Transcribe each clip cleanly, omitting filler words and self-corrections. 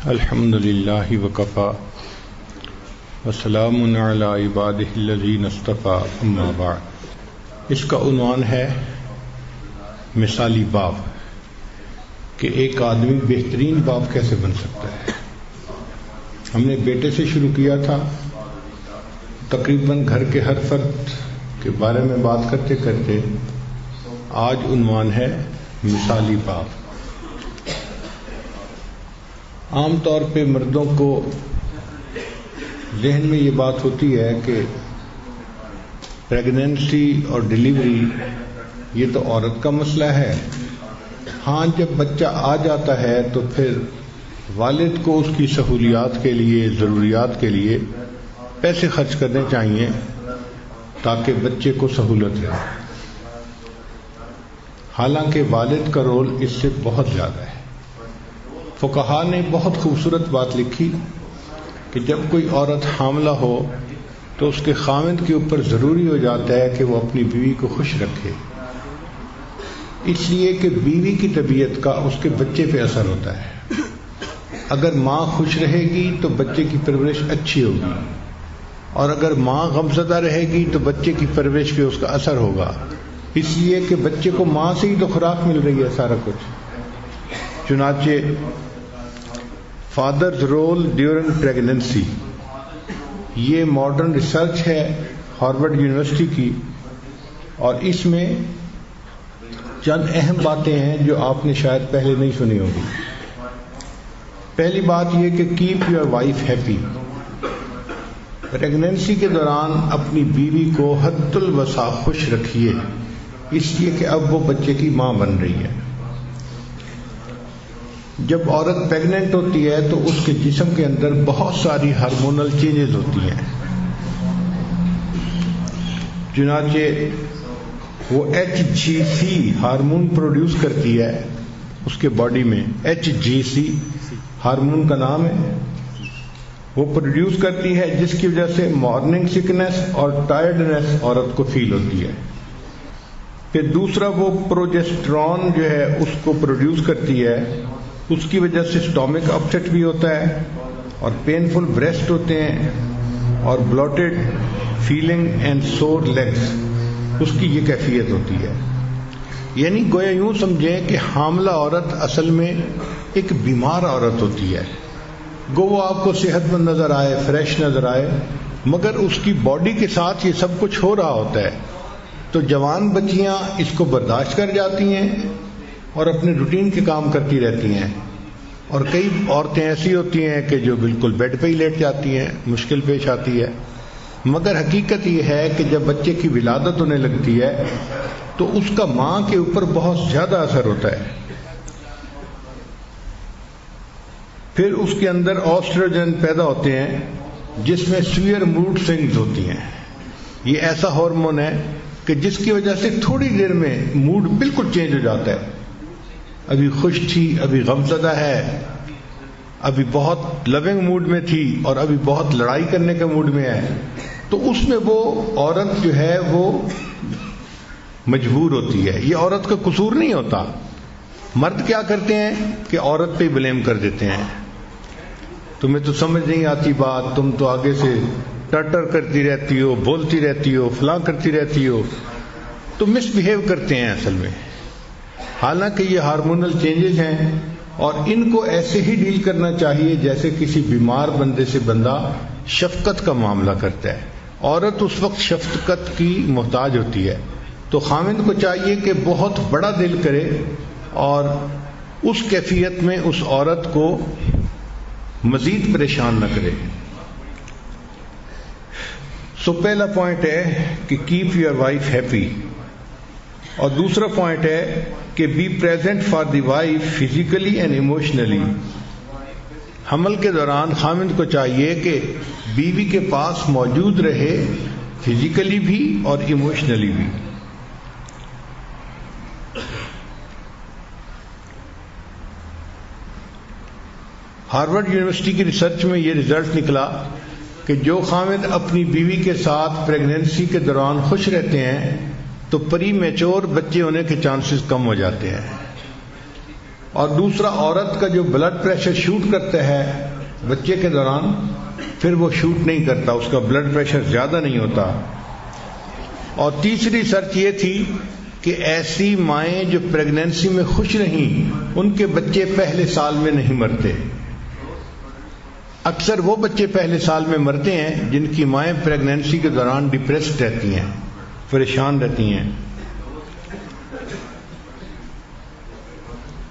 الحمد للہ وکفی وسلام علی عبادہ الذین اصطفی اما بعد۔ اس کا عنوان ہے مثالی باپ، کہ ایک آدمی بہترین باپ کیسے بن سکتا ہے۔ ہم نے بیٹے سے شروع کیا تھا، تقریباً گھر کے ہر فرد کے بارے میں بات کرتے کرتے آج عنوان ہے مثالی باپ۔ عام طور پہ مردوں کو ذہن میں یہ بات ہوتی ہے کہ پریگنینسی اور ڈیلیوری یہ تو عورت کا مسئلہ ہے۔ ہاں، جب بچہ آ جاتا ہے تو پھر والد کو اس کی سہولیات کے لیے، ضروریات کے لیے پیسے خرچ کرنے چاہیے تاکہ بچے کو سہولت رہے۔ حالانکہ والد کا رول اس سے بہت زیادہ ہے۔ فقہاء نے بہت خوبصورت بات لکھی کہ جب کوئی عورت حاملہ ہو تو اس کے خاوند کے اوپر ضروری ہو جاتا ہے کہ وہ اپنی بیوی کو خوش رکھے، اس لیے کہ بیوی کی طبیعت کا اس کے بچے پہ اثر ہوتا ہے۔ اگر ماں خوش رہے گی تو بچے کی پرورش اچھی ہوگی، اور اگر ماں غمزدہ رہے گی تو بچے کی پرورش پہ اس کا اثر ہوگا، اس لیے کہ بچے کو ماں سے ہی تو خوراک مل رہی ہے سارا کچھ۔ چنانچہ فادرز رول ڈیورنگ پریگنینسی، یہ ماڈرن ریسرچ ہے ہارورڈ یونیورسٹی کی، اور اس میں چند اہم باتیں ہیں جو آپ نے شاید پہلے نہیں سنی ہوگی۔ پہلی بات یہ کہ cap your wife happy. Pregnancy کے دوران اپنی بیوی کو حد الوسع خوش رکھیے، اس لیے کہ اب وہ بچے کی ماں بن رہی ہے۔ جب عورت پیگننٹ ہوتی ہے تو اس کے جسم کے اندر بہت ساری ہارمونل چینجز ہوتی ہیں، چنانچہ وہ HGC ہارمون پروڈیوس کرتی ہے اس کے باڈی میں۔ HGC ہارمون کا نام ہے، وہ پروڈیوس کرتی ہے جس کی وجہ سے مارننگ سکنس اور ٹائرڈنس عورت کو فیل ہوتی ہے۔ پھر دوسرا وہ پروجسٹرون جو ہے اس کو پروڈیوس کرتی ہے، اس کی وجہ سے سٹامک اپسیٹ بھی ہوتا ہے، اور پینفل بریسٹ ہوتے ہیں، اور بلوٹڈ فیلنگ اینڈ سور لیگز، اس کی یہ کیفیت ہوتی ہے۔ یعنی گویا یوں سمجھیں کہ حاملہ عورت اصل میں ایک بیمار عورت ہوتی ہے۔ گو وہ آپ کو صحت مند نظر آئے، فریش نظر آئے، مگر اس کی باڈی کے ساتھ یہ سب کچھ ہو رہا ہوتا ہے۔ تو جوان بچیاں اس کو برداشت کر جاتی ہیں اور اپنے روٹین کے کام کرتی رہتی ہیں، اور کئی عورتیں ایسی ہوتی ہیں کہ جو بالکل بیڈ پہ ہی لیٹ جاتی ہیں، مشکل پیش آتی ہے۔ مگر حقیقت یہ ہے کہ جب بچے کی ولادت ہونے لگتی ہے تو اس کا ماں کے اوپر بہت زیادہ اثر ہوتا ہے۔ پھر اس کے اندر ایسٹروجن پیدا ہوتے ہیں جس میں سویئر موڈ سوئنگز ہوتی ہیں۔ یہ ایسا ہارمون ہے کہ جس کی وجہ سے تھوڑی دیر میں موڈ بالکل چینج ہو جاتا ہے۔ ابھی خوش تھی، ابھی غمزدہ ہے، ابھی بہت لونگ موڈ میں تھی، اور ابھی بہت لڑائی کرنے کے موڈ میں ہے۔ تو اس میں وہ عورت جو ہے وہ مجبور ہوتی ہے۔ یہ عورت کا قصور نہیں ہوتا۔ مرد کیا کرتے ہیں کہ عورت پہ بلیم کر دیتے ہیں، تمہیں تو سمجھ نہیں آتی بات، تم تو آگے سے ٹٹر کرتی رہتی ہو، بولتی رہتی ہو، فلاں کرتی رہتی ہو، تو مس بہیو کرتے ہیں اصل میں۔ حالانکہ یہ ہارمونل چینجز ہیں، اور ان کو ایسے ہی ڈیل کرنا چاہیے جیسے کسی بیمار بندے سے بندہ شفقت کا معاملہ کرتا ہے۔ عورت اس وقت شفقت کی محتاج ہوتی ہے، تو خاوند کو چاہیے کہ بہت بڑا دل کرے اور اس کیفیت میں اس عورت کو مزید پریشان نہ کرے۔ سو پہلا پوائنٹ ہے کہ کیپ یور وائف ہیپی، اور دوسرا پوائنٹ ہے کہ be present for the wife physically and emotionally. حمل کے دوران خاوند کو چاہیے کہ بیوی کے پاس موجود رہے، فزیکلی بھی اور ایموشنلی بھی۔ ہارورڈ یونیورسٹی کی ریسرچ میں یہ رزلٹ نکلا کہ جو خاوند اپنی بیوی کے ساتھ پریگنینسی کے دوران خوش رہتے ہیں تو پری میچور بچے ہونے کے چانسز کم ہو جاتے ہیں۔ اور دوسرا عورت کا جو بلڈ پریشر شوٹ کرتا ہے بچے کے دوران پھر وہ شوٹ نہیں کرتا، اس کا بلڈ پریشر زیادہ نہیں ہوتا۔ اور تیسری سرچ یہ تھی کہ ایسی مائیں جو پریگنینسی میں خوش رہیں ان کے بچے پہلے سال میں نہیں مرتے۔ اکثر وہ بچے پہلے سال میں مرتے ہیں جن کی مائیں پریگنینسی کے دوران ڈپریسڈ رہتی ہیں، پریشان رہتی ہیں۔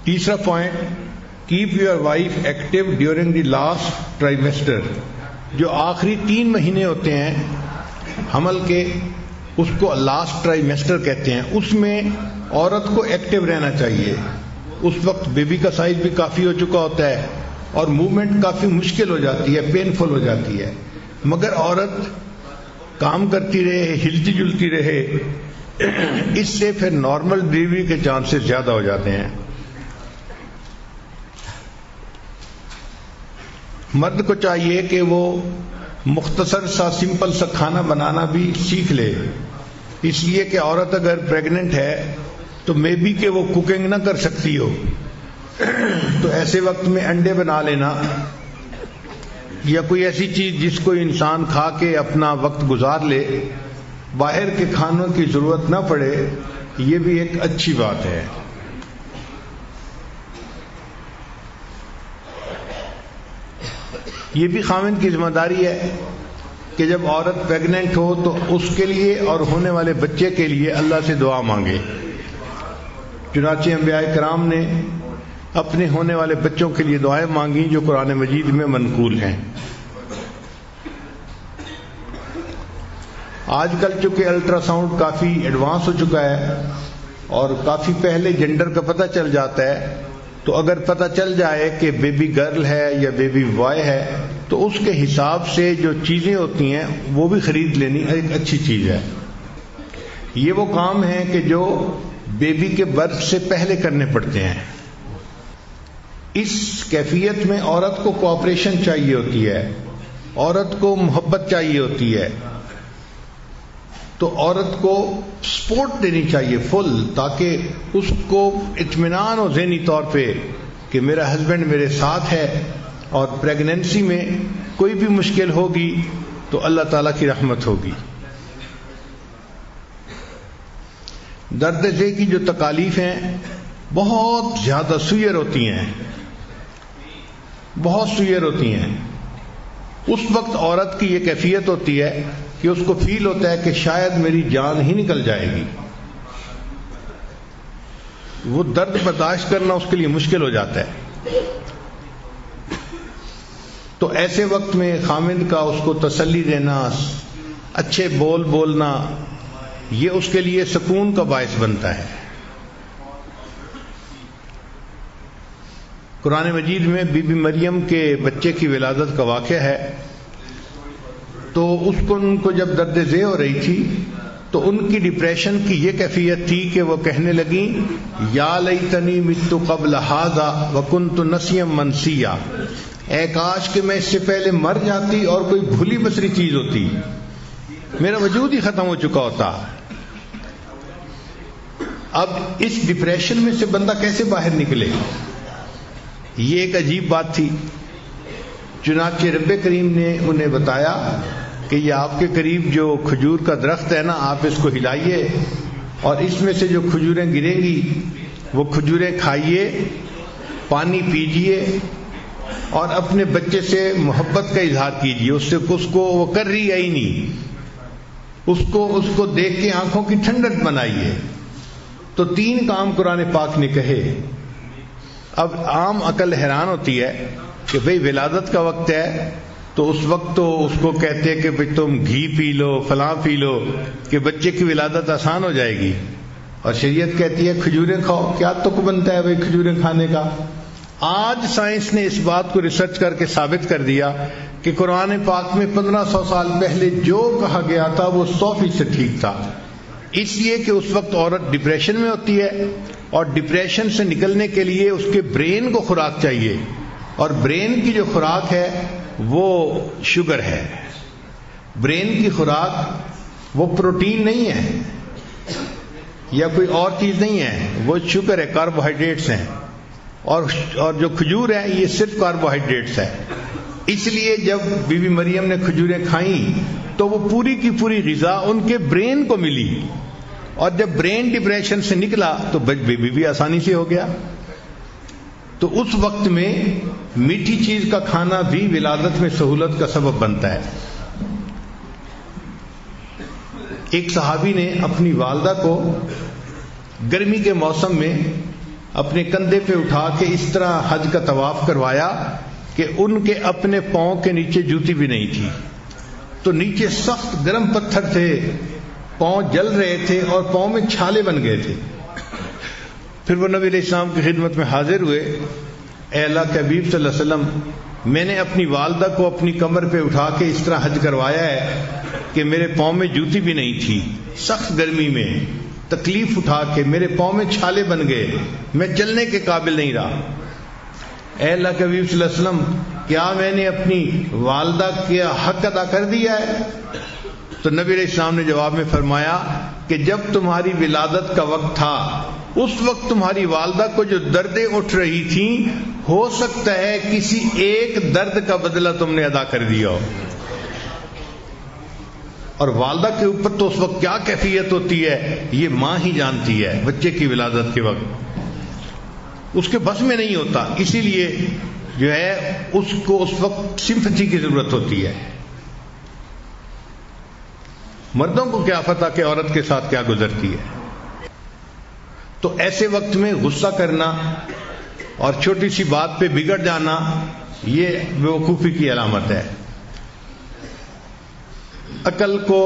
تیسرا point, keep your wife active during the last trimester. جو آخری 3 مہینے ہوتے ہیں حمل کے، اس کو لاسٹ ٹرائیمیسٹر کہتے ہیں، اس میں عورت کو ایکٹیو رہنا چاہیے۔ اس وقت بیبی کا سائز بھی کافی ہو چکا ہوتا ہے اور موومنٹ کافی مشکل ہو جاتی ہے، پینفل ہو جاتی ہے، مگر عورت کام کرتی رہے، ہلتی جلتی رہے، اس سے پھر نارمل ڈلیوری کے چانسز زیادہ ہو جاتے ہیں۔ مرد کو چاہیے کہ وہ مختصر سا سمپل سا کھانا بنانا بھی سیکھ لے، اس لیے کہ عورت اگر پریگننٹ ہے تو مے بی کہ وہ کوکنگ نہ کر سکتی ہو، تو ایسے وقت میں انڈے بنا لینا یا کوئی ایسی چیز جس کو انسان کھا کے اپنا وقت گزار لے، باہر کے کھانوں کی ضرورت نہ پڑے، یہ بھی ایک اچھی بات ہے۔ یہ بھی خاوند کی ذمہ داری ہے کہ جب عورت پریگننٹ ہو تو اس کے لیے اور ہونے والے بچے کے لیے اللہ سے دعا مانگے۔ چنانچہ انبیاء کرام نے اپنے ہونے والے بچوں کے لیے دعائیں مانگی جو قرآن مجید میں منقول ہیں۔ آج کل چونکہ الٹرا ساؤنڈ کافی ایڈوانس ہو چکا ہے اور کافی پہلے جینڈر کا پتہ چل جاتا ہے، تو اگر پتہ چل جائے کہ بیبی گرل ہے یا بیبی بوائے ہے تو اس کے حساب سے جو چیزیں ہوتی ہیں وہ بھی خرید لینی ایک اچھی چیز ہے۔ یہ وہ کام ہیں کہ جو بیبی کے برتھ سے پہلے کرنے پڑتے ہیں۔ اس کیفیت میں عورت کو کوآپریشن چاہیے ہوتی ہے، عورت کو محبت چاہیے ہوتی ہے، تو عورت کو سپورٹ دینی چاہیے فل، تاکہ اس کو اطمینان ہو ذہنی طور پہ کہ میرا ہسبینڈ میرے ساتھ ہے، اور پریگننسی میں کوئی بھی مشکل ہوگی تو اللہ تعالیٰ کی رحمت ہوگی۔ درد ذہ کی جو تکالیف ہیں بہت زیادہ سوئر ہوتی ہیں، بہت سوئر ہوتی ہیں۔ اس وقت عورت کی یہ کیفیت ہوتی ہے کہ اس کو فیل ہوتا ہے کہ شاید میری جان ہی نکل جائے گی، وہ درد برداشت کرنا اس کے لیے مشکل ہو جاتا ہے۔ تو ایسے وقت میں خامند کا اس کو تسلی دینا، اچھے بول بولنا، یہ اس کے لیے سکون کا باعث بنتا ہے۔ قرآن مجید میں بی بی مریم کے بچے کی ولادت کا واقعہ ہے، تو ان کو جب درد ذہ ہو رہی تھی تو ان کی ڈپریشن کی یہ کیفیت تھی کہ وہ کہنے لگیں یا لیتنی مت قبل ھذا وکنت نسیا منسیا، اے کاش کہ میں اس سے پہلے مر جاتی اور کوئی بھولی بسری چیز ہوتی، میرا وجود ہی ختم ہو چکا ہوتا۔ اب اس ڈپریشن میں سے بندہ کیسے باہر نکلے، یہ ایک عجیب بات تھی۔ چنانچہ رب کریم نے انہیں بتایا کہ یہ آپ کے قریب جو کھجور کا درخت ہے نا، آپ اس کو ہلائیے اور اس میں سے جو کھجوریں گریں گی وہ کھجوریں کھائیے، پانی پیجیے اور اپنے بچے سے محبت کا اظہار کیجیے۔ اس کو وہ کر رہی ہے ہی نہیں، اس کو دیکھ کے آنکھوں کی ٹھنڈک بنائیے۔ تو 3 کام قرآن پاک نے کہے۔ اب عام عقل حیران ہوتی ہے کہ بھئی ولادت کا وقت ہے تو اس وقت تو اس کو کہتے کہ بھئی تم گھی پی لو، فلاں پی لو کہ بچے کی ولادت آسان ہو جائے گی، اور شریعت کہتی ہے کھجوریں کھاؤ۔ کیا تک بنتا ہے بھئی کھجوریں کھانے کا؟ آج سائنس نے اس بات کو ریسرچ کر کے ثابت کر دیا کہ قرآن پاک میں 1500 سال پہلے جو کہا گیا تھا وہ 100% ٹھیک تھا۔ اس لیے کہ اس وقت عورت ڈپریشن میں ہوتی ہے اور ڈپریشن سے نکلنے کے لیے اس کے برین کو خوراک چاہیے، اور برین کی جو خوراک ہے وہ شوگر ہے۔ برین کی خوراک وہ پروٹین نہیں ہے یا کوئی اور چیز نہیں ہے، وہ شوگر ہے، کاربوہائیڈریٹس ہیں۔ اور جو کھجور ہے یہ صرف کاربوہائیڈریٹس ہے. اس لیے جب بی بی مریم نے کھجوریں کھائیں تو وہ پوری کی پوری غذا ان کے برین کو ملی، اور جب برین ڈپریشن سے نکلا تو بیبی بھی آسانی سے ہو گیا. تو اس وقت میں میٹھی چیز کا کھانا بھی ولادت میں سہولت کا سبب بنتا ہے. ایک صحابی نے اپنی والدہ کو گرمی کے موسم میں اپنے کندھے پہ اٹھا کے اس طرح حج کا طواف کروایا کہ ان کے اپنے پاؤں کے نیچے جوتی بھی نہیں تھی. تو نیچے سخت گرم پتھر تھے، پاؤں جل رہے تھے اور پاؤں میں چھالے بن گئے تھے. پھر وہ نبی علیہ السلام کی خدمت میں حاضر ہوئے. اے اللہ کے حبیب صلی اللہ علیہ وسلم، میں نے اپنی والدہ کو اپنی کمر پہ اٹھا کے اس طرح حج کروایا ہے کہ میرے پاؤں میں جوتی بھی نہیں تھی، سخت گرمی میں تکلیف اٹھا کے میرے پاؤں میں چھالے بن گئے، میں چلنے کے قابل نہیں رہا. اے اللہ کے حبیب صلی اللہ علیہ وسلم، کیا میں نے اپنی والدہ کا حق ادا کر دیا ہے؟ تو نبی علیہ السلام نے جواب میں فرمایا کہ جب تمہاری ولادت کا وقت تھا اس وقت تمہاری والدہ کو جو دردیں اٹھ رہی تھیں، ہو سکتا ہے کسی ایک درد کا بدلہ تم نے ادا کر دیا ہو. اور والدہ کے اوپر تو اس وقت کیا کیفیت ہوتی ہے یہ ماں ہی جانتی ہے. بچے کی ولادت کے وقت اس کے بس میں نہیں ہوتا، اسی لیے جو ہے اس کو اس وقت سمپتھی کی ضرورت ہوتی ہے. مردوں کو کیا پتہ کہ عورت کے ساتھ کیا گزرتی ہے. تو ایسے وقت میں غصہ کرنا اور چھوٹی سی بات پہ بگڑ جانا یہ بیوقوفی کی علامت ہے. عقل کو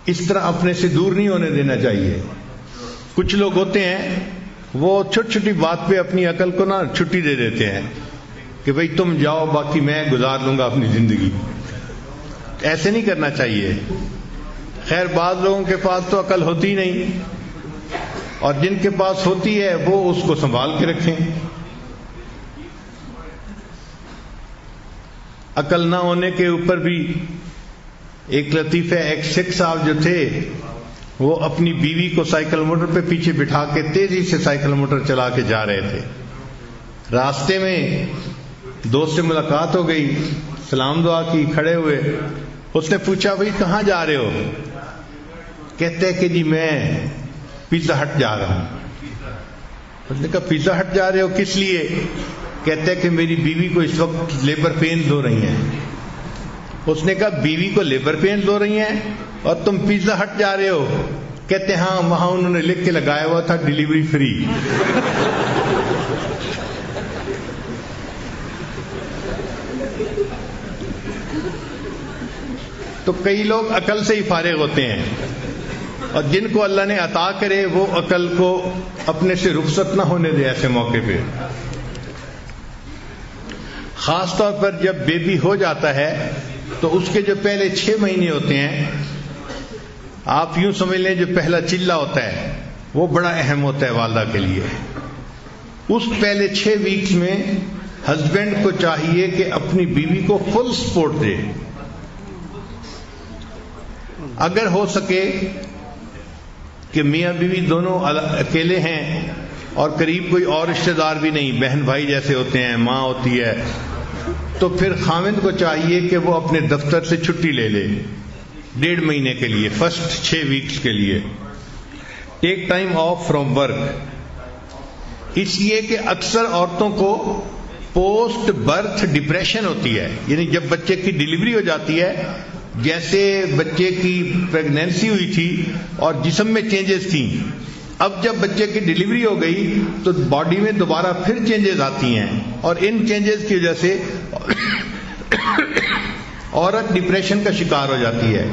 اس طرح اپنے سے دور نہیں ہونے دینا چاہیے. کچھ لوگ ہوتے ہیں وہ چھوٹی چھوٹی بات پہ اپنی عقل کو نا چھٹی دے دیتے ہیں کہ بھئی تم جاؤ باقی میں گزار لوں گا اپنی زندگی. ایسے نہیں کرنا چاہیے. خیر بعض لوگوں کے پاس تو عقل ہوتی نہیں، اور جن کے پاس ہوتی ہے وہ اس کو سنبھال کے رکھیں. عقل نہ ہونے کے اوپر بھی ایک لطیفہ، ایک سکھ صاحب جو تھے وہ اپنی بیوی کو سائیکل موٹر پہ پیچھے بٹھا کے تیزی سے سائیکل موٹر چلا کے جا رہے تھے. راستے میں دوست سے ملاقات ہو گئی، سلام دعا کی، کھڑے ہوئے. اس نے پوچھا بھائی کہاں جا رہے ہو؟ کہتے کہ جی میں پیزا ہٹ جا رہا ہوں. اس نے کہا پیزا ہٹ جا رہے ہو کس لیے؟ کہتے کہ میری بیوی کو اس وقت لیبر پینز ہو رہی ہیں. اس نے کہا بیوی کو لیبر پینز ہو رہی ہیں اور تم پیزا ہٹ جا رہے ہو؟ کہتے ہاں وہاں انہوں نے لکھ کے لگایا ہوا تھا ڈیلیوری فری. تو کئی لوگ عقل سے ہی فارغ ہوتے ہیں، اور جن کو اللہ نے عطا کرے وہ عقل کو اپنے سے رخصت نہ ہونے دے ایسے موقع پہ. خاص طور پر جب بیبی ہو جاتا ہے تو اس کے جو پہلے 6 مہینے ہوتے ہیں، آپ یوں سمجھ لیں جو پہلا چلہ ہوتا ہے وہ بڑا اہم ہوتا ہے والدہ کے لیے. اس پہلے 6 ویکس میں ہسبینڈ کو چاہیے کہ اپنی بیوی کو فل سپورٹ دے. اگر ہو سکے کہ میاں بیوی دونوں اکیلے ہیں اور قریب کوئی اور رشتہ دار بھی نہیں، بہن بھائی جیسے ہوتے ہیں، ماں ہوتی ہے، تو پھر خاوند کو چاہیے کہ وہ اپنے دفتر سے چھٹی لے لے 1.5 مہینے کے لیے، فرسٹ 6 ویکس کے لیے. Take time off from work. اس لیے کہ اکثر عورتوں کو پوسٹ برتھ ڈپریشن ہوتی ہے، یعنی جب بچے کی ڈلیوری ہو جاتی ہے، جیسے بچے کی پریگنینسی ہوئی تھی اور جسم میں چینجز تھیں، اب جب بچے کی ڈلیوری ہو گئی تو باڈی میں دوبارہ پھر چینجز آتی ہیں، اور ان چینجز کی وجہ سے عورت ڈپریشن کا شکار ہو جاتی ہے.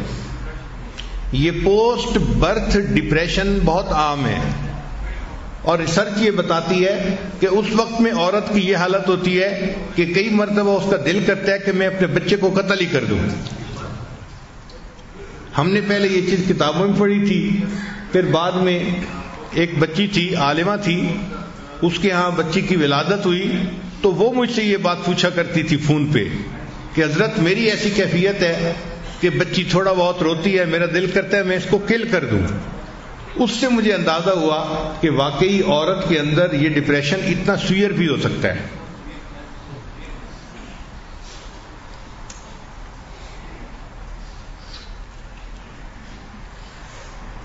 یہ پوسٹ برتھ ڈپریشن بہت عام ہے، اور ریسرچ یہ بتاتی ہے کہ اس وقت میں عورت کی یہ حالت ہوتی ہے کہ کئی مرتبہ اس کا دل کرتا ہے کہ میں اپنے بچے کو قتل ہی کر دوں. ہم نے پہلے یہ چیز کتابوں میں پڑھی تھی، پھر بعد میں ایک بچی تھی، عالمہ تھی، اس کے ہاں بچی کی ولادت ہوئی تو وہ مجھ سے یہ بات پوچھا کرتی تھی فون پہ کہ حضرت میری ایسی کیفیت ہے کہ بچی تھوڑا بہت روتی ہے، میرا دل کرتا ہے میں اس کو کل کر دوں. اس سے مجھے اندازہ ہوا کہ واقعی عورت کے اندر یہ ڈپریشن اتنا سویئر بھی ہو سکتا ہے.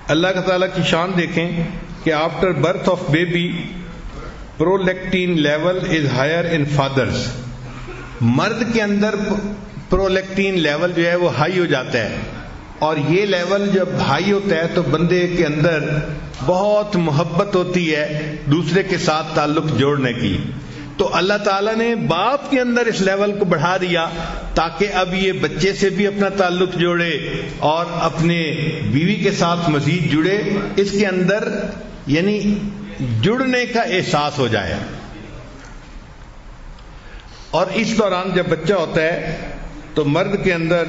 اللہ تعالیٰ کی شان دیکھیں کہ after birth of baby prolactin level is higher in fathers. مرد کے اندر پرولیکٹین لیول جو ہے وہ ہائی ہو جاتا ہے، اور یہ لیول جب ہائی ہوتا ہے تو بندے کے اندر بہت محبت ہوتی ہے دوسرے کے ساتھ تعلق جوڑنے کی. تو اللہ تعالیٰ نے باپ کے اندر اس لیول کو بڑھا دیا تاکہ اب یہ بچے سے بھی اپنا تعلق جوڑے اور اپنے بیوی کے ساتھ مزید جڑے، اس کے اندر یعنی جڑنے کا احساس ہو جائے. اور اس دوران جب بچہ ہوتا ہے تو مرد کے اندر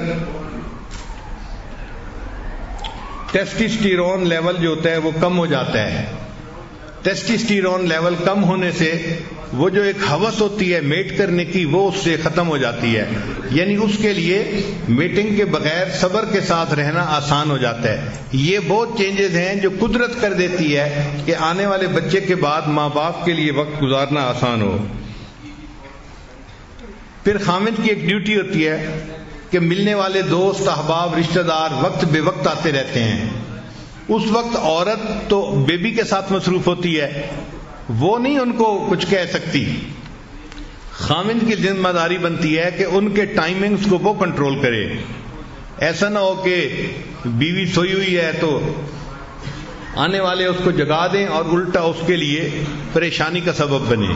ٹیسٹسٹیرون لیول جو ہوتا ہے وہ کم ہو جاتا ہے. ٹیسٹسٹیرون لیول کم ہونے سے وہ جو ایک ہوس ہوتی ہے میٹ کرنے کی وہ اس سے ختم ہو جاتی ہے، یعنی اس کے لیے میٹنگ کے بغیر صبر کے ساتھ رہنا آسان ہو جاتا ہے. یہ بہت چینجز ہیں جو قدرت کر دیتی ہے کہ آنے والے بچے کے بعد ماں باپ کے لیے وقت گزارنا آسان ہو. پھر خامد کی ایک ڈیوٹی ہوتی ہے کہ ملنے والے دوست احباب رشتہ دار وقت بے وقت آتے رہتے ہیں. اس وقت عورت تو بیبی کے ساتھ مصروف ہوتی ہے، وہ نہیں ان کو کچھ کہہ سکتی. خامد کی ذمہ داری بنتی ہے کہ ان کے ٹائمنگز کو وہ کنٹرول کرے. ایسا نہ ہو کہ بیوی سوئی ہوئی ہے تو آنے والے اس کو جگا دیں اور الٹا اس کے لیے پریشانی کا سبب بنے.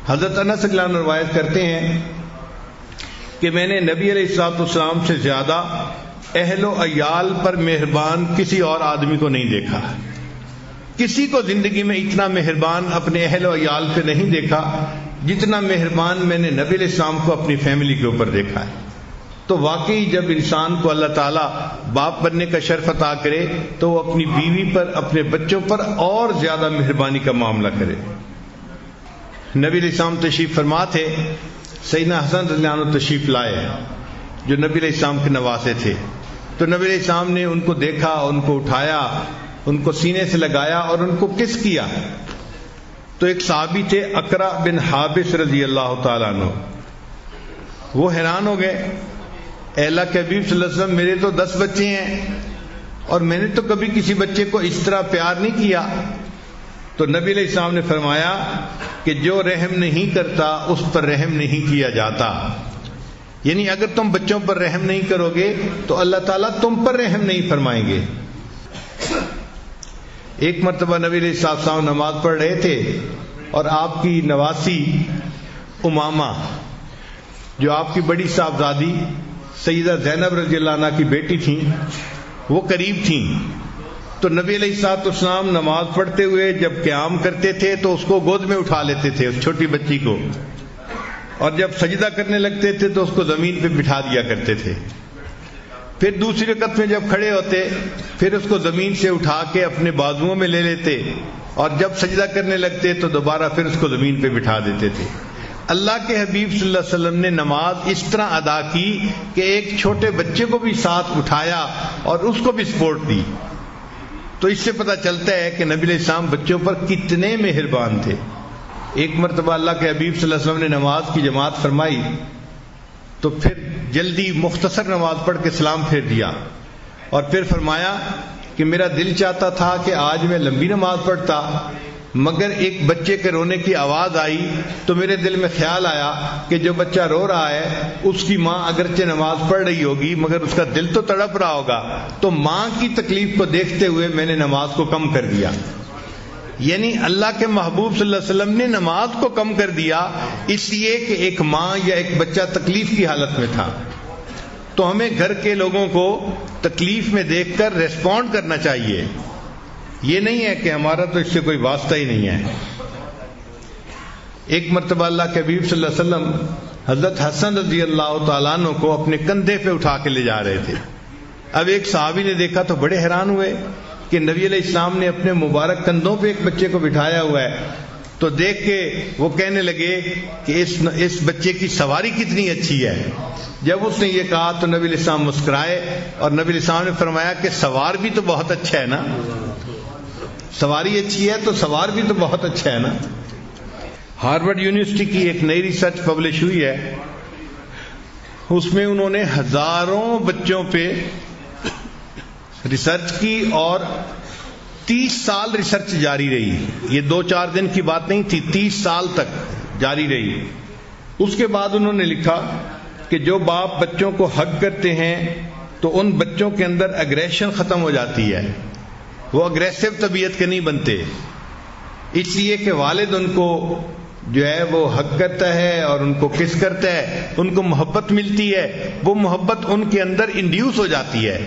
حضرت انس رضی اللہ عنہ روایت کرتے ہیں کہ میں نے نبی علیہ الصلوۃ والسلام سے زیادہ اہل و عیال پر مہربان کسی اور آدمی کو نہیں دیکھا. کسی کو زندگی میں اتنا مہربان اپنے اہل و عیال پہ نہیں دیکھا جتنا مہربان میں نے نبی علیہ السلام کو اپنی فیملی کے اوپر دیکھا ہے. تو واقعی جب انسان کو اللہ تعالیٰ باپ بننے کا شرف عطا کرے تو وہ اپنی بیوی پر اپنے بچوں پر اور زیادہ مہربانی کا معاملہ کرے. نبی علیہ السلام تشریف فرما تھے، سیدنا حسن رضی اللہ عنہ تشریف لائے جو نبی علیہ السلام کے نواسے تھے. تو نبی علیہ السلام نے ان کو دیکھا، ان کو اٹھایا، ان کو سینے سے لگایا اور ان کو کس کیا. تو ایک صحابی تھے اقرا بن حابس رضی اللہ تعالیٰ عنہ، وہ حیران ہو گئے، اے اللہ کے حبیب صلی اللہ علیہ وسلم میرے تو 10 بچے ہیں اور میں نے تو کبھی کسی بچے کو اس طرح پیار نہیں کیا. تو نبی علیہ السلام نے فرمایا کہ جو رحم نہیں کرتا اس پر رحم نہیں کیا جاتا. یعنی اگر تم بچوں پر رحم نہیں کرو گے تو اللہ تعالیٰ تم پر رحم نہیں فرمائیں گے. ایک مرتبہ نبی علیہ السلام نماز پڑھ رہے تھے اور آپ کی نواسی امامہ جو آپ کی بڑی صاحبزادی سیدہ زینب رضی اللہ عنہا کی بیٹی تھیں وہ قریب تھیں. تو نبی علیہ السلام نماز پڑھتے ہوئے جب قیام کرتے تھے تو اس کو گود میں اٹھا لیتے تھے، اس چھوٹی بچی کو، اور جب سجدہ کرنے لگتے تھے تو اس کو زمین پہ بٹھا دیا کرتے تھے. پھر دوسری رکعت میں جب کھڑے ہوتے پھر اس کو زمین سے اٹھا کے اپنے بازوؤں میں لے لیتے اور جب سجدہ کرنے لگتے تو دوبارہ پھر اس کو زمین پہ بٹھا دیتے تھے. اللہ کے حبیب صلی اللہ علیہ وسلم نے نماز اس طرح ادا کی کہ ایک چھوٹے بچے کو بھی ساتھ اٹھایا اور اس کو بھی سپورٹ دی. تو اس سے پتہ چلتا ہے کہ نبی علیہ السلام بچوں پر کتنے مہربان تھے. ایک مرتبہ اللہ کے حبیب صلی اللہ علیہ وسلم نے نماز کی جماعت فرمائی تو پھر جلدی مختصر نماز پڑھ کے سلام پھیر دیا اور پھر فرمایا کہ میرا دل چاہتا تھا کہ آج میں لمبی نماز پڑھتا، مگر ایک بچے کے رونے کی آواز آئی تو میرے دل میں خیال آیا کہ جو بچہ رو رہا ہے اس کی ماں اگرچہ نماز پڑھ رہی ہوگی مگر اس کا دل تو تڑپ رہا ہوگا، تو ماں کی تکلیف کو دیکھتے ہوئے میں نے نماز کو کم کر دیا. یعنی اللہ کے محبوب صلی اللہ علیہ وسلم نے نماز کو کم کر دیا اس لیے کہ ایک ماں یا ایک بچہ تکلیف کی حالت میں تھا. تو ہمیں گھر کے لوگوں کو تکلیف میں دیکھ کر ریسپونڈ کرنا چاہیے. یہ نہیں ہے کہ ہمارا تو اس سے کوئی واسطہ ہی نہیں ہے. ایک مرتبہ اللہ کے حبیب صلی اللہ علیہ وسلم حضرت حسن رضی اللہ تعالیٰ عنہ کو اپنے کندھے پہ اٹھا کے لے جا رہے تھے. اب ایک صحابی نے دیکھا تو بڑے حیران ہوئے کہ نبی علیہ السلام نے اپنے مبارک کندھوں پہ ایک بچے کو بٹھایا ہوا ہے. تو دیکھ کے وہ کہنے لگے کہ اس بچے کی سواری کتنی اچھی ہے. جب اس نے یہ کہا تو نبی علیہ السلام مسکرائے اور نبی علیہ السلام نے فرمایا کہ سوار بھی تو بہت اچھا ہے نا, سواری اچھی ہے تو سوار بھی تو بہت اچھا ہے نا. ہارورڈ یونیورسٹی کی ایک نئی ریسرچ پبلش ہوئی ہے, اس میں انہوں نے ہزاروں بچوں پہ ریسرچ کی اور 30 سال ریسرچ جاری رہی. یہ 2-4 دن کی بات نہیں تھی, 30 سال تک جاری رہی. اس کے بعد انہوں نے لکھا کہ جو باپ بچوں کو ہگ کرتے ہیں تو ان بچوں کے اندر اگریشن ختم ہو جاتی ہے, وہ اگریسو طبیعت کے نہیں بنتے, اس لیے کہ والد ان کو جو ہے وہ ہگ کرتا ہے اور ان کو کس کرتا ہے, ان کو محبت ملتی ہے, وہ محبت ان کے اندر انڈیوس ہو جاتی ہے,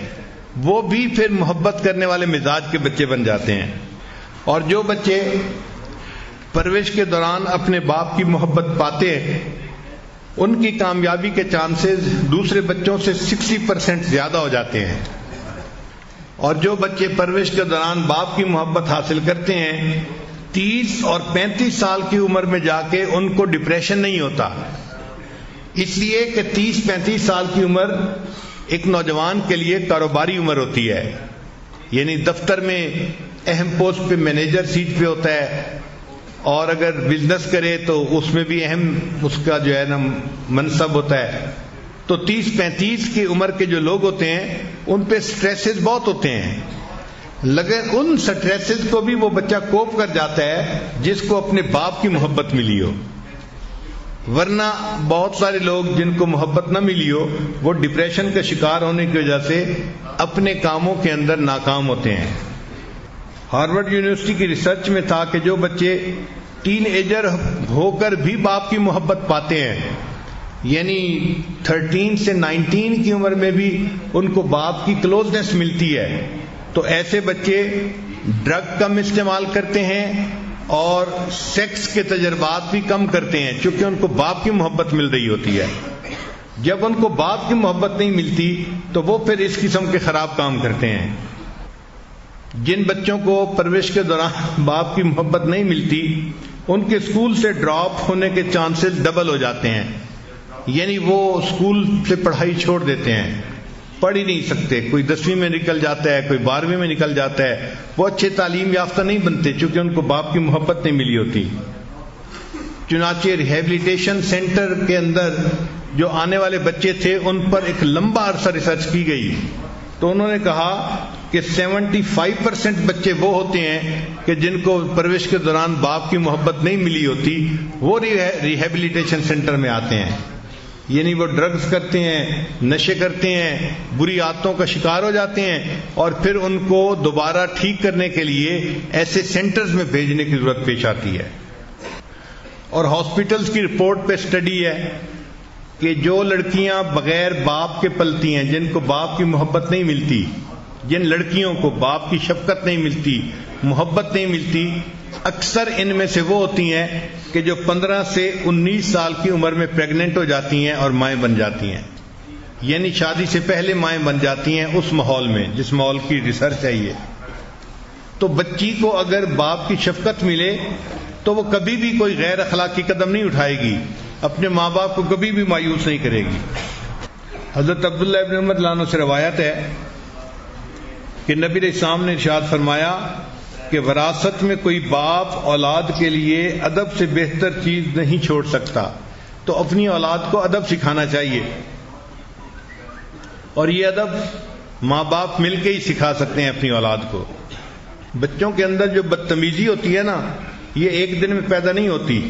وہ بھی پھر محبت کرنے والے مزاج کے بچے بن جاتے ہیں. اور جو بچے پرورش کے دوران اپنے باپ کی محبت پاتے ہیں ان کی کامیابی کے چانسز دوسرے بچوں سے 60% زیادہ ہو جاتے ہیں. اور جو بچے پرورش کے دوران باپ کی محبت حاصل کرتے ہیں 30 اور 35 سال کی عمر میں جا کے ان کو ڈپریشن نہیں ہوتا, اس لیے کہ 30-35 سال کی عمر ایک نوجوان کے لیے کاروباری عمر ہوتی ہے. یعنی دفتر میں اہم پوسٹ پہ مینیجر سیٹ پہ ہوتا ہے, اور اگر بزنس کرے تو اس میں بھی اہم اس کا جو ہے نا منصب ہوتا ہے. تو 30-35 کی عمر کے جو لوگ ہوتے ہیں ان پہ سٹریسز بہت ہوتے ہیں, لیکن ان سٹریسز کو بھی وہ بچہ کوپ کر جاتا ہے جس کو اپنے باپ کی محبت ملی ہو. ورنہ بہت سارے لوگ جن کو محبت نہ ملی ہو وہ ڈپریشن کا شکار ہونے کی وجہ سے اپنے کاموں کے اندر ناکام ہوتے ہیں. ہارورڈ یونیورسٹی کی ریسرچ میں تھا کہ جو بچے ٹین ایجر ہو کر بھی باپ کی محبت پاتے ہیں, یعنی 13 سے 19 کی عمر میں بھی ان کو باپ کی کلوزنس ملتی ہے, تو ایسے بچے ڈرگ کم استعمال کرتے ہیں اور سیکس کے تجربات بھی کم کرتے ہیں, چونکہ ان کو باپ کی محبت مل رہی ہوتی ہے. جب ان کو باپ کی محبت نہیں ملتی تو وہ پھر اس قسم کے خراب کام کرتے ہیں. جن بچوں کو پرورش کے دوران باپ کی محبت نہیں ملتی ان کے اسکول سے ڈراپ ہونے کے چانسز ڈبل ہو جاتے ہیں, یعنی وہ اسکول سے پڑھائی چھوڑ دیتے ہیں, پڑھ ہی نہیں سکتے. کوئی 10ویں میں نکل جاتا ہے, کوئی 12ویں میں نکل جاتا ہے, وہ اچھے تعلیم یافتہ نہیں بنتے چونکہ ان کو باپ کی محبت نہیں ملی ہوتی. چنانچہ ریہیبلیٹیشن سینٹر کے اندر جو آنے والے بچے تھے ان پر ایک لمبا عرصہ ریسرچ کی گئی, تو انہوں نے کہا کہ 75% بچے وہ ہوتے ہیں کہ جن کو پرورش کے دوران باپ کی محبت نہیں ملی ہوتی, وہ ریہیبلیٹیشن سینٹر میں آتے ہیں. یعنی وہ ڈرگز کرتے ہیں, نشے کرتے ہیں, بری عادتوں کا شکار ہو جاتے ہیں, اور پھر ان کو دوبارہ ٹھیک کرنے کے لیے ایسے سینٹرز میں بھیجنے کی ضرورت پیش آتی ہے. اور ہاسپٹلز کی رپورٹ پہ اسٹڈی ہے کہ جو لڑکیاں بغیر باپ کے پلتی ہیں, جن کو باپ کی محبت نہیں ملتی, جن لڑکیوں کو باپ کی شفقت نہیں ملتی, محبت نہیں ملتی, اکثر ان میں سے وہ ہوتی ہیں کہ جو 15 سے 19 سال کی عمر میں پریگننٹ ہو جاتی ہیں اور مائیں بن جاتی ہیں. یعنی شادی سے پہلے مائیں بن جاتی ہیں اس ماحول میں جس ماحول کی ریسرچ ہے یہ. تو بچی کو اگر باپ کی شفقت ملے تو وہ کبھی بھی کوئی غیر اخلاقی قدم نہیں اٹھائے گی, اپنے ماں باپ کو کبھی بھی مایوس نہیں کرے گی. حضرت عبداللہ ابن عمر رضی اللہ عنہ سے روایت ہے کہ نبی علیہ السلام نے ارشاد فرمایا کہ وراثت میں کوئی باپ اولاد کے لیے ادب سے بہتر چیز نہیں چھوڑ سکتا, تو اپنی اولاد کو ادب سکھانا چاہیے, اور یہ ادب ماں باپ مل کے ہی سکھا سکتے ہیں اپنی اولاد کو. بچوں کے اندر جو بدتمیزی ہوتی ہے نا, یہ ایک دن میں پیدا نہیں ہوتی,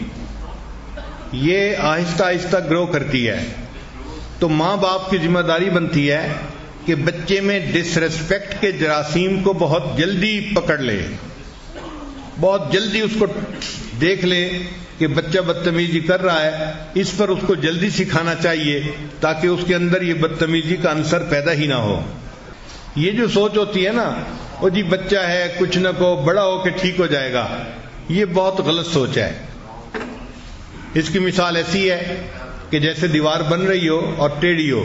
یہ آہستہ آہستہ گرو کرتی ہے. تو ماں باپ کی ذمہ داری بنتی ہے کہ بچے میں ڈس ریسپیکٹ کے جراثیم کو بہت جلدی پکڑ لے, بہت جلدی اس کو دیکھ لے کہ بچہ بدتمیزی کر رہا ہے, اس پر اس کو جلدی سکھانا چاہیے تاکہ اس کے اندر یہ بدتمیزی کا عنصر پیدا ہی نہ ہو. یہ جو سوچ ہوتی ہے نا, وہ جی بچہ ہے کچھ نہ کو بڑا ہو کے ٹھیک ہو جائے گا, یہ بہت غلط سوچ ہے. اس کی مثال ایسی ہے کہ جیسے دیوار بن رہی ہو اور ٹیڑھی ہو,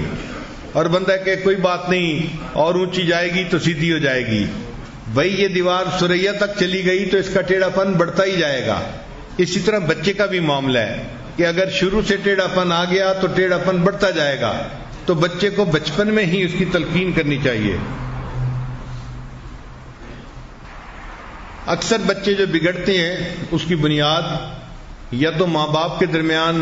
اور بندہ کہ کوئی بات نہیں اور اونچی جائے گی تو سیدھی ہو جائے گی. بھائی یہ دیوار سریا تک چلی گئی تو اس کا ٹیڑھا پن بڑھتا ہی جائے گا, اسی طرح بچے کا بھی معاملہ ہے کہ اگر شروع سے ٹیڑھا پن آ گیا تو ٹیڑھا پن بڑھتا جائے گا، تو بچے کو بچپن میں ہی اس کی تلقین کرنی چاہیے۔ اکثر بچے جو بگڑتے ہیں اس کی بنیاد یا تو ماں باپ کے درمیان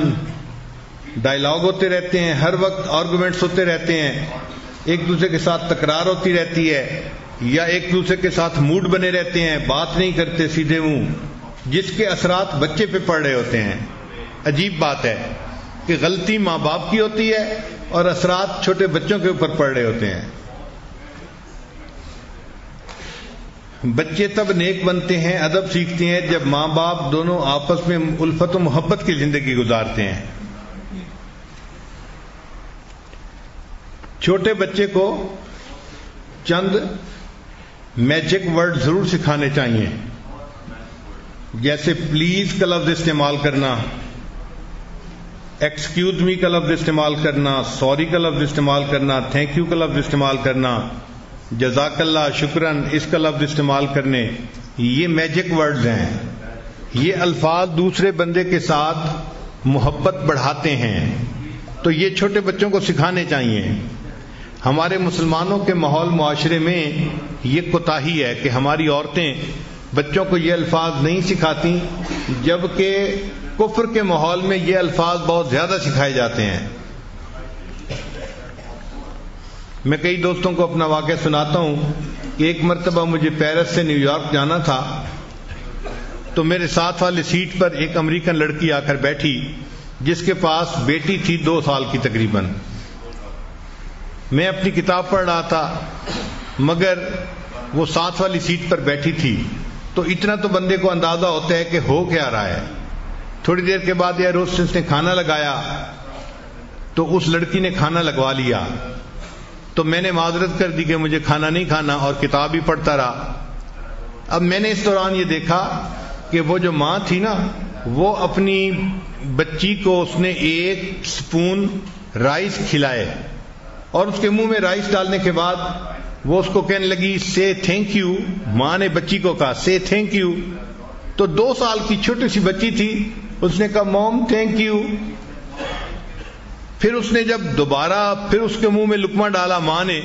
ڈائلاگ ہوتے رہتے ہیں، ہر وقت آرگومنٹس ہوتے رہتے ہیں، ایک دوسرے کے ساتھ تکرار ہوتی رہتی ہے، یا ایک دوسرے کے ساتھ موڈ بنے رہتے ہیں، بات نہیں کرتے سیدھے منہ، جس کے اثرات بچے پہ پڑ رہے ہوتے ہیں۔ عجیب بات ہے کہ غلطی ماں باپ کی ہوتی ہے اور اثرات چھوٹے بچوں کے اوپر پڑ رہے ہوتے ہیں۔ بچے تب نیک بنتے ہیں، ادب سیکھتے ہیں جب ماں باپ دونوں آپس میں الفت و محبت کی زندگی گزارتے ہیں۔ چھوٹے بچے کو چند میجک ورڈ ضرور سکھانے چاہیے، جیسے پلیز کا لفظ استعمال کرنا، ایکسکیوز می کا لفظ استعمال کرنا، سوری کا لفظ استعمال کرنا، تھینک یو کا لفظ استعمال کرنا، جزاک اللہ، شکرن، اس کا لفظ استعمال کرنے۔ یہ میجک ورڈز ہیں، یہ الفاظ دوسرے بندے کے ساتھ محبت بڑھاتے ہیں، تو یہ چھوٹے بچوں کو سکھانے چاہیے۔ ہمارے مسلمانوں کے ماحول معاشرے میں یہ کوتاہی ہے کہ ہماری عورتیں بچوں کو یہ الفاظ نہیں سکھاتی، جبکہ کفر کے ماحول میں یہ الفاظ بہت زیادہ سکھائے جاتے ہیں۔ میں کئی دوستوں کو اپنا واقعہ سناتا ہوں کہ ایک مرتبہ مجھے پیرس سے نیو یارک جانا تھا، تو میرے ساتھ والے سیٹ پر ایک امریکن لڑکی آ کر بیٹھی جس کے پاس بیٹی تھی 2 سال کی تقریباً۔ میں اپنی کتاب پڑھ رہا تھا مگر وہ ساتھ والی سیٹ پر بیٹھی تھی، تو اتنا تو بندے کو اندازہ ہوتا ہے کہ ہو کیا رہا ہے۔ تھوڑی دیر کے بعد ایئر ہوسٹس نے کھانا لگایا تو اس لڑکی نے کھانا لگوا لیا، تو میں نے معذرت کر دی کہ مجھے کھانا نہیں کھانا اور کتاب ہی پڑھتا رہا۔ اب میں نے اس دوران یہ دیکھا کہ وہ جو ماں تھی نا، وہ اپنی بچی کو اس نے 1 سپون رائس کھلائے اور اس کے منہ میں رائس ڈالنے کے بعد وہ اس کو کہنے لگی سے تھینک یو۔ ماں نے بچی کو کہا سے تھینک یو، تو 2 سال کی چھوٹی سی بچی تھی، اس نے کہا موم تھینک یو۔ پھر اس نے جب دوبارہ پھر اس کے منہ میں لقمہ ڈالا ماں نے،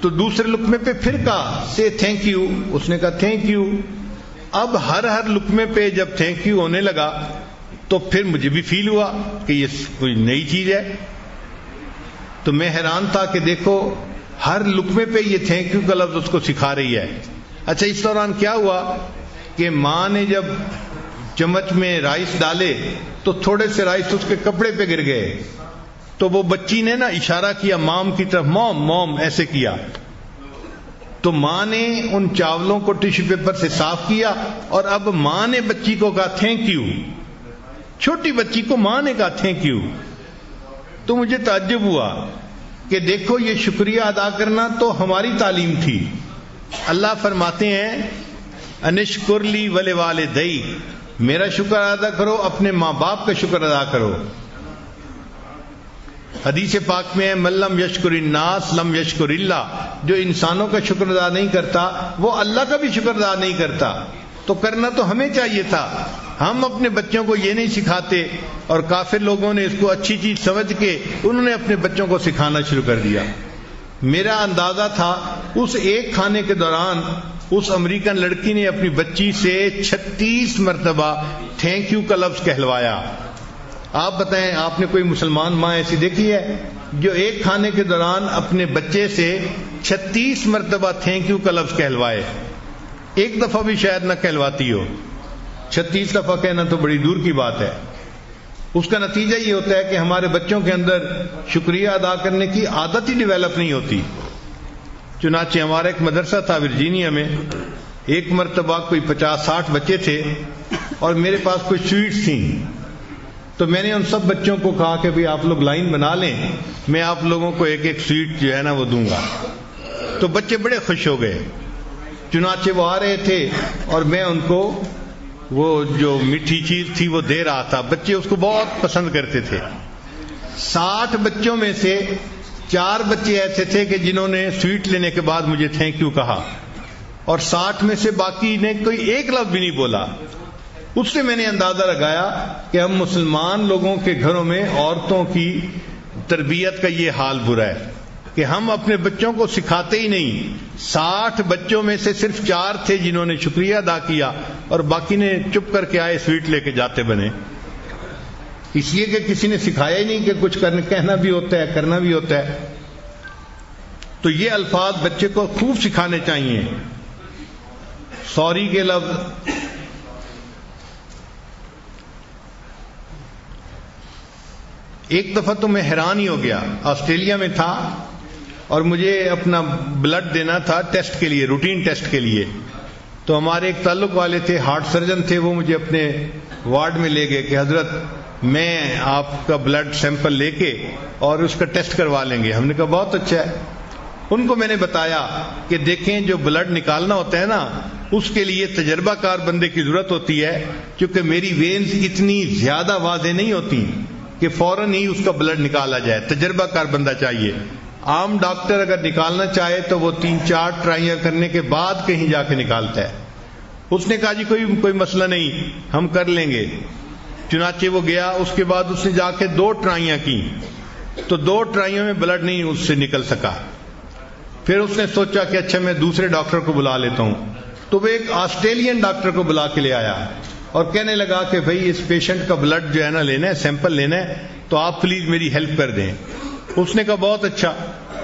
تو دوسرے لقمے پہ پھر کہا سے تھینک یو، اس نے کہا تھینک یو۔ اب ہر لقمے پہ جب تھینک یو ہونے لگا تو پھر مجھے بھی فیل ہوا کہ یہ کوئی نئی چیز ہے، تو میں حیران تھا کہ دیکھو ہر لقمے پہ یہ تھینک یو کا لفظ اس کو سکھا رہی ہے۔ اچھا، اس دوران کیا ہوا کہ ماں نے جب چمچ میں رائس ڈالے تو تھوڑے سے رائس اس کے کپڑے پہ گر گئے، تو وہ بچی نے نا اشارہ کیا مام کی طرف، موم موم ایسے کیا، تو ماں نے ان چاولوں کو ٹیشو پیپر سے صاف کیا اور اب ماں نے بچی کو کہا تھینک یو، چھوٹی بچی کو ماں نے کہا تھینک یو۔ تو مجھے تعجب ہوا کہ دیکھو یہ شکریہ ادا کرنا تو ہماری تعلیم تھی۔ اللہ فرماتے ہیں انشکر لی ولوالدی، میرا شکر ادا کرو، اپنے ماں باپ کا شکر ادا کرو۔ حدیث پاک میں ہے من لم یشکر الناس لم یشکر اللہ، جو انسانوں کا شکر ادا نہیں کرتا وہ اللہ کا بھی شکر ادا نہیں کرتا۔ تو کرنا تو ہمیں چاہیے تھا، ہم اپنے بچوں کو یہ نہیں سکھاتے، اور کافر لوگوں نے اس کو اچھی چیز سمجھ کے انہوں نے اپنے بچوں کو سکھانا شروع کر دیا۔ میرا اندازہ تھا اس ایک کھانے کے دوران اس امریکن لڑکی نے اپنی بچی سے 36 مرتبہ تھینک یو کا لفظ کہلوایا۔ آپ بتائیں، آپ نے کوئی مسلمان ماں ایسی دیکھی ہے جو ایک کھانے کے دوران اپنے بچے سے 36 مرتبہ تھینک یو کا لفظ کہلوائے؟ ایک دفعہ بھی شاید نہ کہلواتی ہو، 36 دفعہ کہنا تو بڑی دور کی بات ہے۔ اس کا نتیجہ یہ ہوتا ہے کہ ہمارے بچوں کے اندر شکریہ ادا کرنے کی عادت ہی ڈیولپ نہیں ہوتی۔ چنانچہ ہمارا ایک مدرسہ تھا ورجینیا میں، ایک مرتبہ کوئی 50-60 بچے تھے اور میرے پاس کوئی سویٹس تھیں، تو میں نے ان سب بچوں کو کہا کہ بھئی آپ لوگ لائن بنا لیں، میں آپ لوگوں کو ایک ایک سویٹ جو ہے نا وہ دوں گا۔ تو بچے بڑے خوش ہو گئے، چنانچہ وہ آ رہے تھے اور میں ان کو وہ جو میٹھی چیز تھی وہ دے رہا تھا، بچے اس کو بہت پسند کرتے تھے۔ 60 بچوں میں سے 4 بچے ایسے تھے کہ جنہوں نے سویٹ لینے کے بعد مجھے تھینک یو کہا، اور 60 میں سے باقی نے کوئی ایک لفظ بھی نہیں بولا۔ اس سے میں نے اندازہ لگایا کہ ہم مسلمان لوگوں کے گھروں میں عورتوں کی تربیت کا یہ حال برا ہے کہ ہم اپنے بچوں کو سکھاتے ہی نہیں. 60 بچوں میں سے صرف 4 تھے جنہوں نے شکریہ ادا کیا اور باقی نے چپ کر کے آئے سویٹ لے کے جاتے بنے. اس لیے کہ کسی نے سکھایا ہی نہیں کہ کچھ کہنا بھی ہوتا ہے، کرنا بھی ہوتا ہے. تو یہ الفاظ بچے کو خوب سکھانے چاہیے. سوری کے لفظ، ایک دفعہ تو میں حیران ہی ہو گیا. آسٹریلیا میں تھا اور مجھے اپنا بلڈ دینا تھا ٹیسٹ کے لیے، روٹین ٹیسٹ کے لیے. تو ہمارے ایک تعلق والے تھے، ہارٹ سرجن تھے، وہ مجھے اپنے وارڈ میں لے گئے کہ حضرت میں آپ کا بلڈ سیمپل لے کے اور اس کا ٹیسٹ کروا لیں گے. ہم نے کہا بہت اچھا ہے. ان کو میں نے بتایا کہ دیکھیں جو بلڈ نکالنا ہوتا ہے نا، اس کے لیے تجربہ کار بندے کی ضرورت ہوتی ہے، کیونکہ میری وینز اتنی زیادہ واضح نہیں ہوتی کہ فوراً ہی اس کا بلڈ نکالا جائے. تجربہ کار بندہ چاہیے. عام ڈاکٹر اگر نکالنا چاہے تو وہ 3-4 ٹرائیاں کرنے کے بعد کہیں جا کے نکالتا ہے. اس نے کہا جی کوئی مسئلہ نہیں، ہم کر لیں گے. چنانچہ وہ گیا. اس کے بعد اس نے جا کے 2 ٹرائیاں کی تو 2 ٹرائیوں میں بلڈ نہیں اس سے نکل سکا. پھر اس نے سوچا کہ اچھا میں دوسرے ڈاکٹر کو بلا لیتا ہوں. تو وہ ایک آسٹریلین ڈاکٹر کو بلا کے لے آیا اور کہنے لگا کہ بھئی اس پیشنٹ کا بلڈ جو ہے نا لینا ہے، سیمپل لینا ہے، تو آپ پلیز میری ہیلپ کر دیں. اس نے کہا بہت اچھا.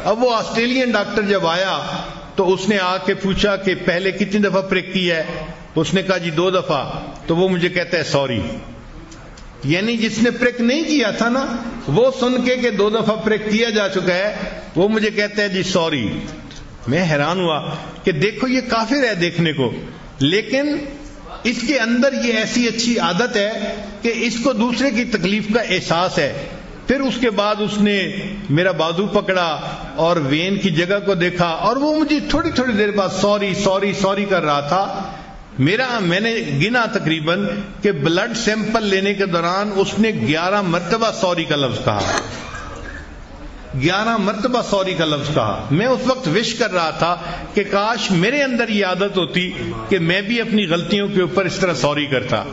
اب وہ آسٹریلین ڈاکٹر جب آیا تو اس نے آ کے پوچھا کہ پہلے کتنی دفعہ پرک کی ہے. اس نے کہا جی 2 دفعہ. تو وہ مجھے کہتا ہے سوری. یعنی جس نے پرک نہیں کیا تھا نا، وہ سن کے کہ 2 دفعہ پرک کیا جا چکا ہے، وہ مجھے کہتا ہے جی سوری. میں حیران ہوا کہ دیکھو یہ کافر ہے دیکھنے کو، لیکن اس کے اندر یہ ایسی اچھی عادت ہے کہ اس کو دوسرے کی تکلیف کا احساس ہے. پھر اس کے بعد اس نے میرا بازو پکڑا اور وین کی جگہ کو دیکھا اور وہ مجھے تھوڑی تھوڑی دیر بعد سوری سوری سوری کر رہا تھا. میں نے گنا تقریباً کہ بلڈ سیمپل لینے کے دوران اس نے 11 مرتبہ سوری کا لفظ کہا. 11 مرتبہ سوری کا لفظ کہا. میں اس وقت وش کر رہا تھا کہ کاش میرے اندر یہ عادت ہوتی کہ میں بھی اپنی غلطیوں کے اوپر اس طرح سوری کرتا.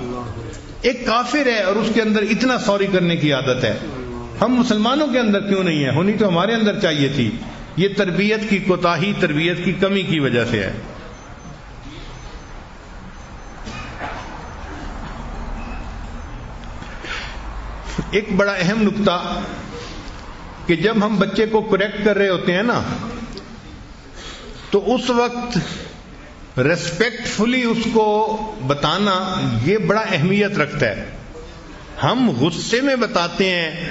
ایک کافر ہے اور اس کے اندر اتنا سوری کرنے کی عادت ہے. ہم مسلمانوں کے اندر کیوں نہیں ہے؟ ہونی تو ہمارے اندر چاہیے تھی. یہ تربیت کی کوتاہی، تربیت کی کمی کی وجہ سے ہے. ایک بڑا اہم نقطہ کہ جب ہم بچے کو کریکٹ کر رہے ہوتے ہیں نا، تو اس وقت ریسپیکٹ فلی اس کو بتانا یہ بڑا اہمیت رکھتا ہے. ہم غصے میں بتاتے ہیں،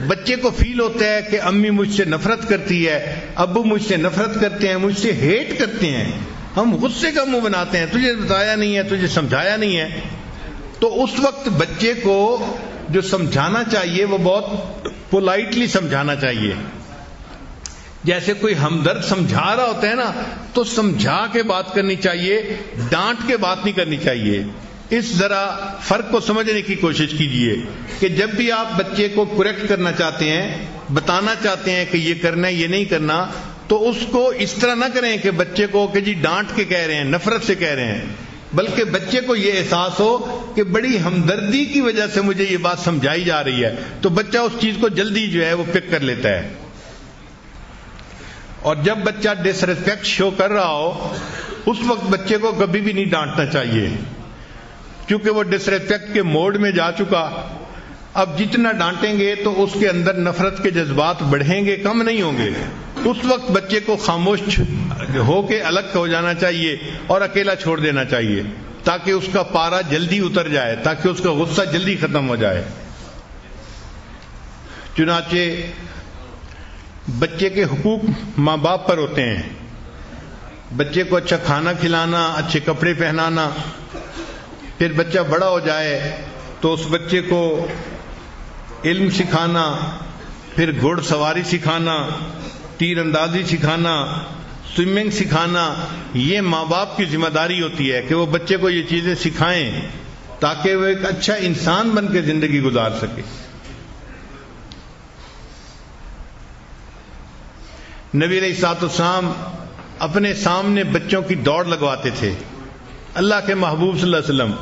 بچے کو فیل ہوتا ہے کہ امی مجھ سے نفرت کرتی ہے، ابو مجھ سے نفرت کرتے ہیں، مجھ سے ہیٹ کرتے ہیں. ہم غصے کا منہ بناتے ہیں، تجھے بتایا نہیں ہے، تجھے سمجھایا نہیں ہے. تو اس وقت بچے کو جو سمجھانا چاہیے وہ بہت پولائٹلی سمجھانا چاہیے. جیسے کوئی ہمدرد سمجھا رہا ہوتا ہے نا، تو سمجھا کے بات کرنی چاہیے، ڈانٹ کے بات نہیں کرنی چاہیے. اس ذرا فرق کو سمجھنے کی کوشش کیجئے کہ جب بھی آپ بچے کو کریکٹ کرنا چاہتے ہیں، بتانا چاہتے ہیں کہ یہ کرنا ہے یہ نہیں کرنا، تو اس کو اس طرح نہ کریں کہ بچے کو کہ جی ڈانٹ کے کہہ رہے ہیں، نفرت سے کہہ رہے ہیں، بلکہ بچے کو یہ احساس ہو کہ بڑی ہمدردی کی وجہ سے مجھے یہ بات سمجھائی جا رہی ہے. تو بچہ اس چیز کو جلدی جو ہے وہ پک کر لیتا ہے. اور جب بچہ ڈس ریسپیکٹ شو کر رہا ہو، اس وقت بچے کو کبھی بھی نہیں ڈانٹنا چاہیے، کیونکہ وہ ڈس ریسپیکٹ کے موڈ میں جا چکا. اب جتنا ڈانٹیں گے تو اس کے اندر نفرت کے جذبات بڑھیں گے، کم نہیں ہوں گے. اس وقت بچے کو خاموش ہو کے الگ ہو جانا چاہیے اور اکیلا چھوڑ دینا چاہیے، تاکہ اس کا پارا جلدی اتر جائے، تاکہ اس کا غصہ جلدی ختم ہو جائے. چنانچہ بچے کے حقوق ماں باپ پر ہوتے ہیں. بچے کو اچھا کھانا کھلانا، اچھے کپڑے پہنانا. پھر بچہ بڑا ہو جائے تو اس بچے کو علم سکھانا، پھر گھوڑ سواری سکھانا، تیر اندازی سکھانا، سوئمنگ سکھانا. یہ ماں باپ کی ذمہ داری ہوتی ہے کہ وہ بچے کو یہ چیزیں سکھائیں تاکہ وہ ایک اچھا انسان بن کے زندگی گزار سکے. نبی علیہ الصلوۃ والسلام اپنے سامنے بچوں کی دوڑ لگواتے تھے. اللہ کے محبوب صلی اللہ علیہ وسلم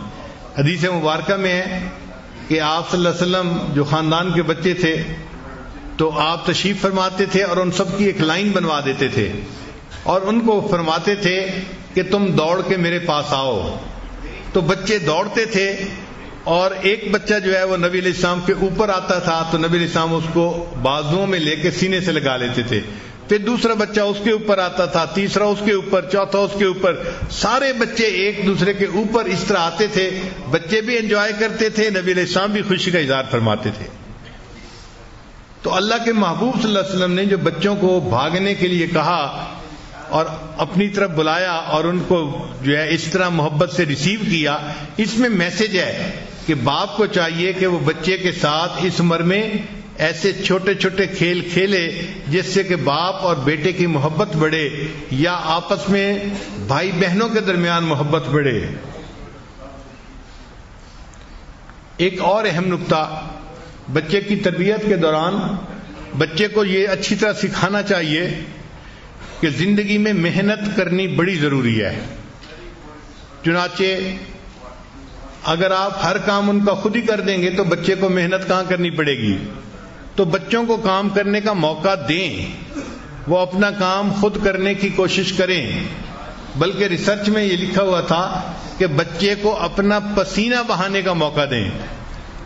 حدیث مبارکہ میں ہے کہ آپ صلی اللہ علیہ وسلم جو خاندان کے بچے تھے تو آپ تشریف فرماتے تھے اور ان سب کی ایک لائن بنوا دیتے تھے اور ان کو فرماتے تھے کہ تم دوڑ کے میرے پاس آؤ. تو بچے دوڑتے تھے اور ایک بچہ جو ہے وہ نبی علیہ السلام کے اوپر آتا تھا تو نبی علیہ السلام اس کو بازوؤں میں لے کے سینے سے لگا لیتے تھے. پھر دوسرا بچہ اس کے اوپر آتا تھا, تیسرا اس کے اوپر, چوتھا اس کے اوپر. سارے بچے ایک دوسرے کے اوپر اس طرح آتے تھے. بچے بھی انجوائے کرتے تھے, نبی علیہ السلام بھی خوشی کا اظہار فرماتے تھے. تو اللہ کے محبوب صلی اللہ علیہ وسلم نے جو بچوں کو بھاگنے کے لیے کہا اور اپنی طرف بلایا اور ان کو جو ہے اس طرح محبت سے ریسیو کیا, اس میں میسج ہے کہ باپ کو چاہیے کہ وہ بچے کے ساتھ اس عمر میں ایسے چھوٹے چھوٹے کھیل کھیلے جس سے کہ باپ اور بیٹے کی محبت بڑھے یا آپس میں بھائی بہنوں کے درمیان محبت بڑھے. ایک اور اہم نقطہ, بچے کی تربیت کے دوران بچے کو یہ اچھی طرح سکھانا چاہیے کہ زندگی میں محنت کرنی بڑی ضروری ہے. چنانچہ اگر آپ ہر کام ان کا خود ہی کر دیں گے تو بچے کو محنت کہاں کرنی پڑے گی. تو بچوں کو کام کرنے کا موقع دیں, وہ اپنا کام خود کرنے کی کوشش کریں. بلکہ ریسرچ میں یہ لکھا ہوا تھا کہ بچے کو اپنا پسینہ بہانے کا موقع دیں,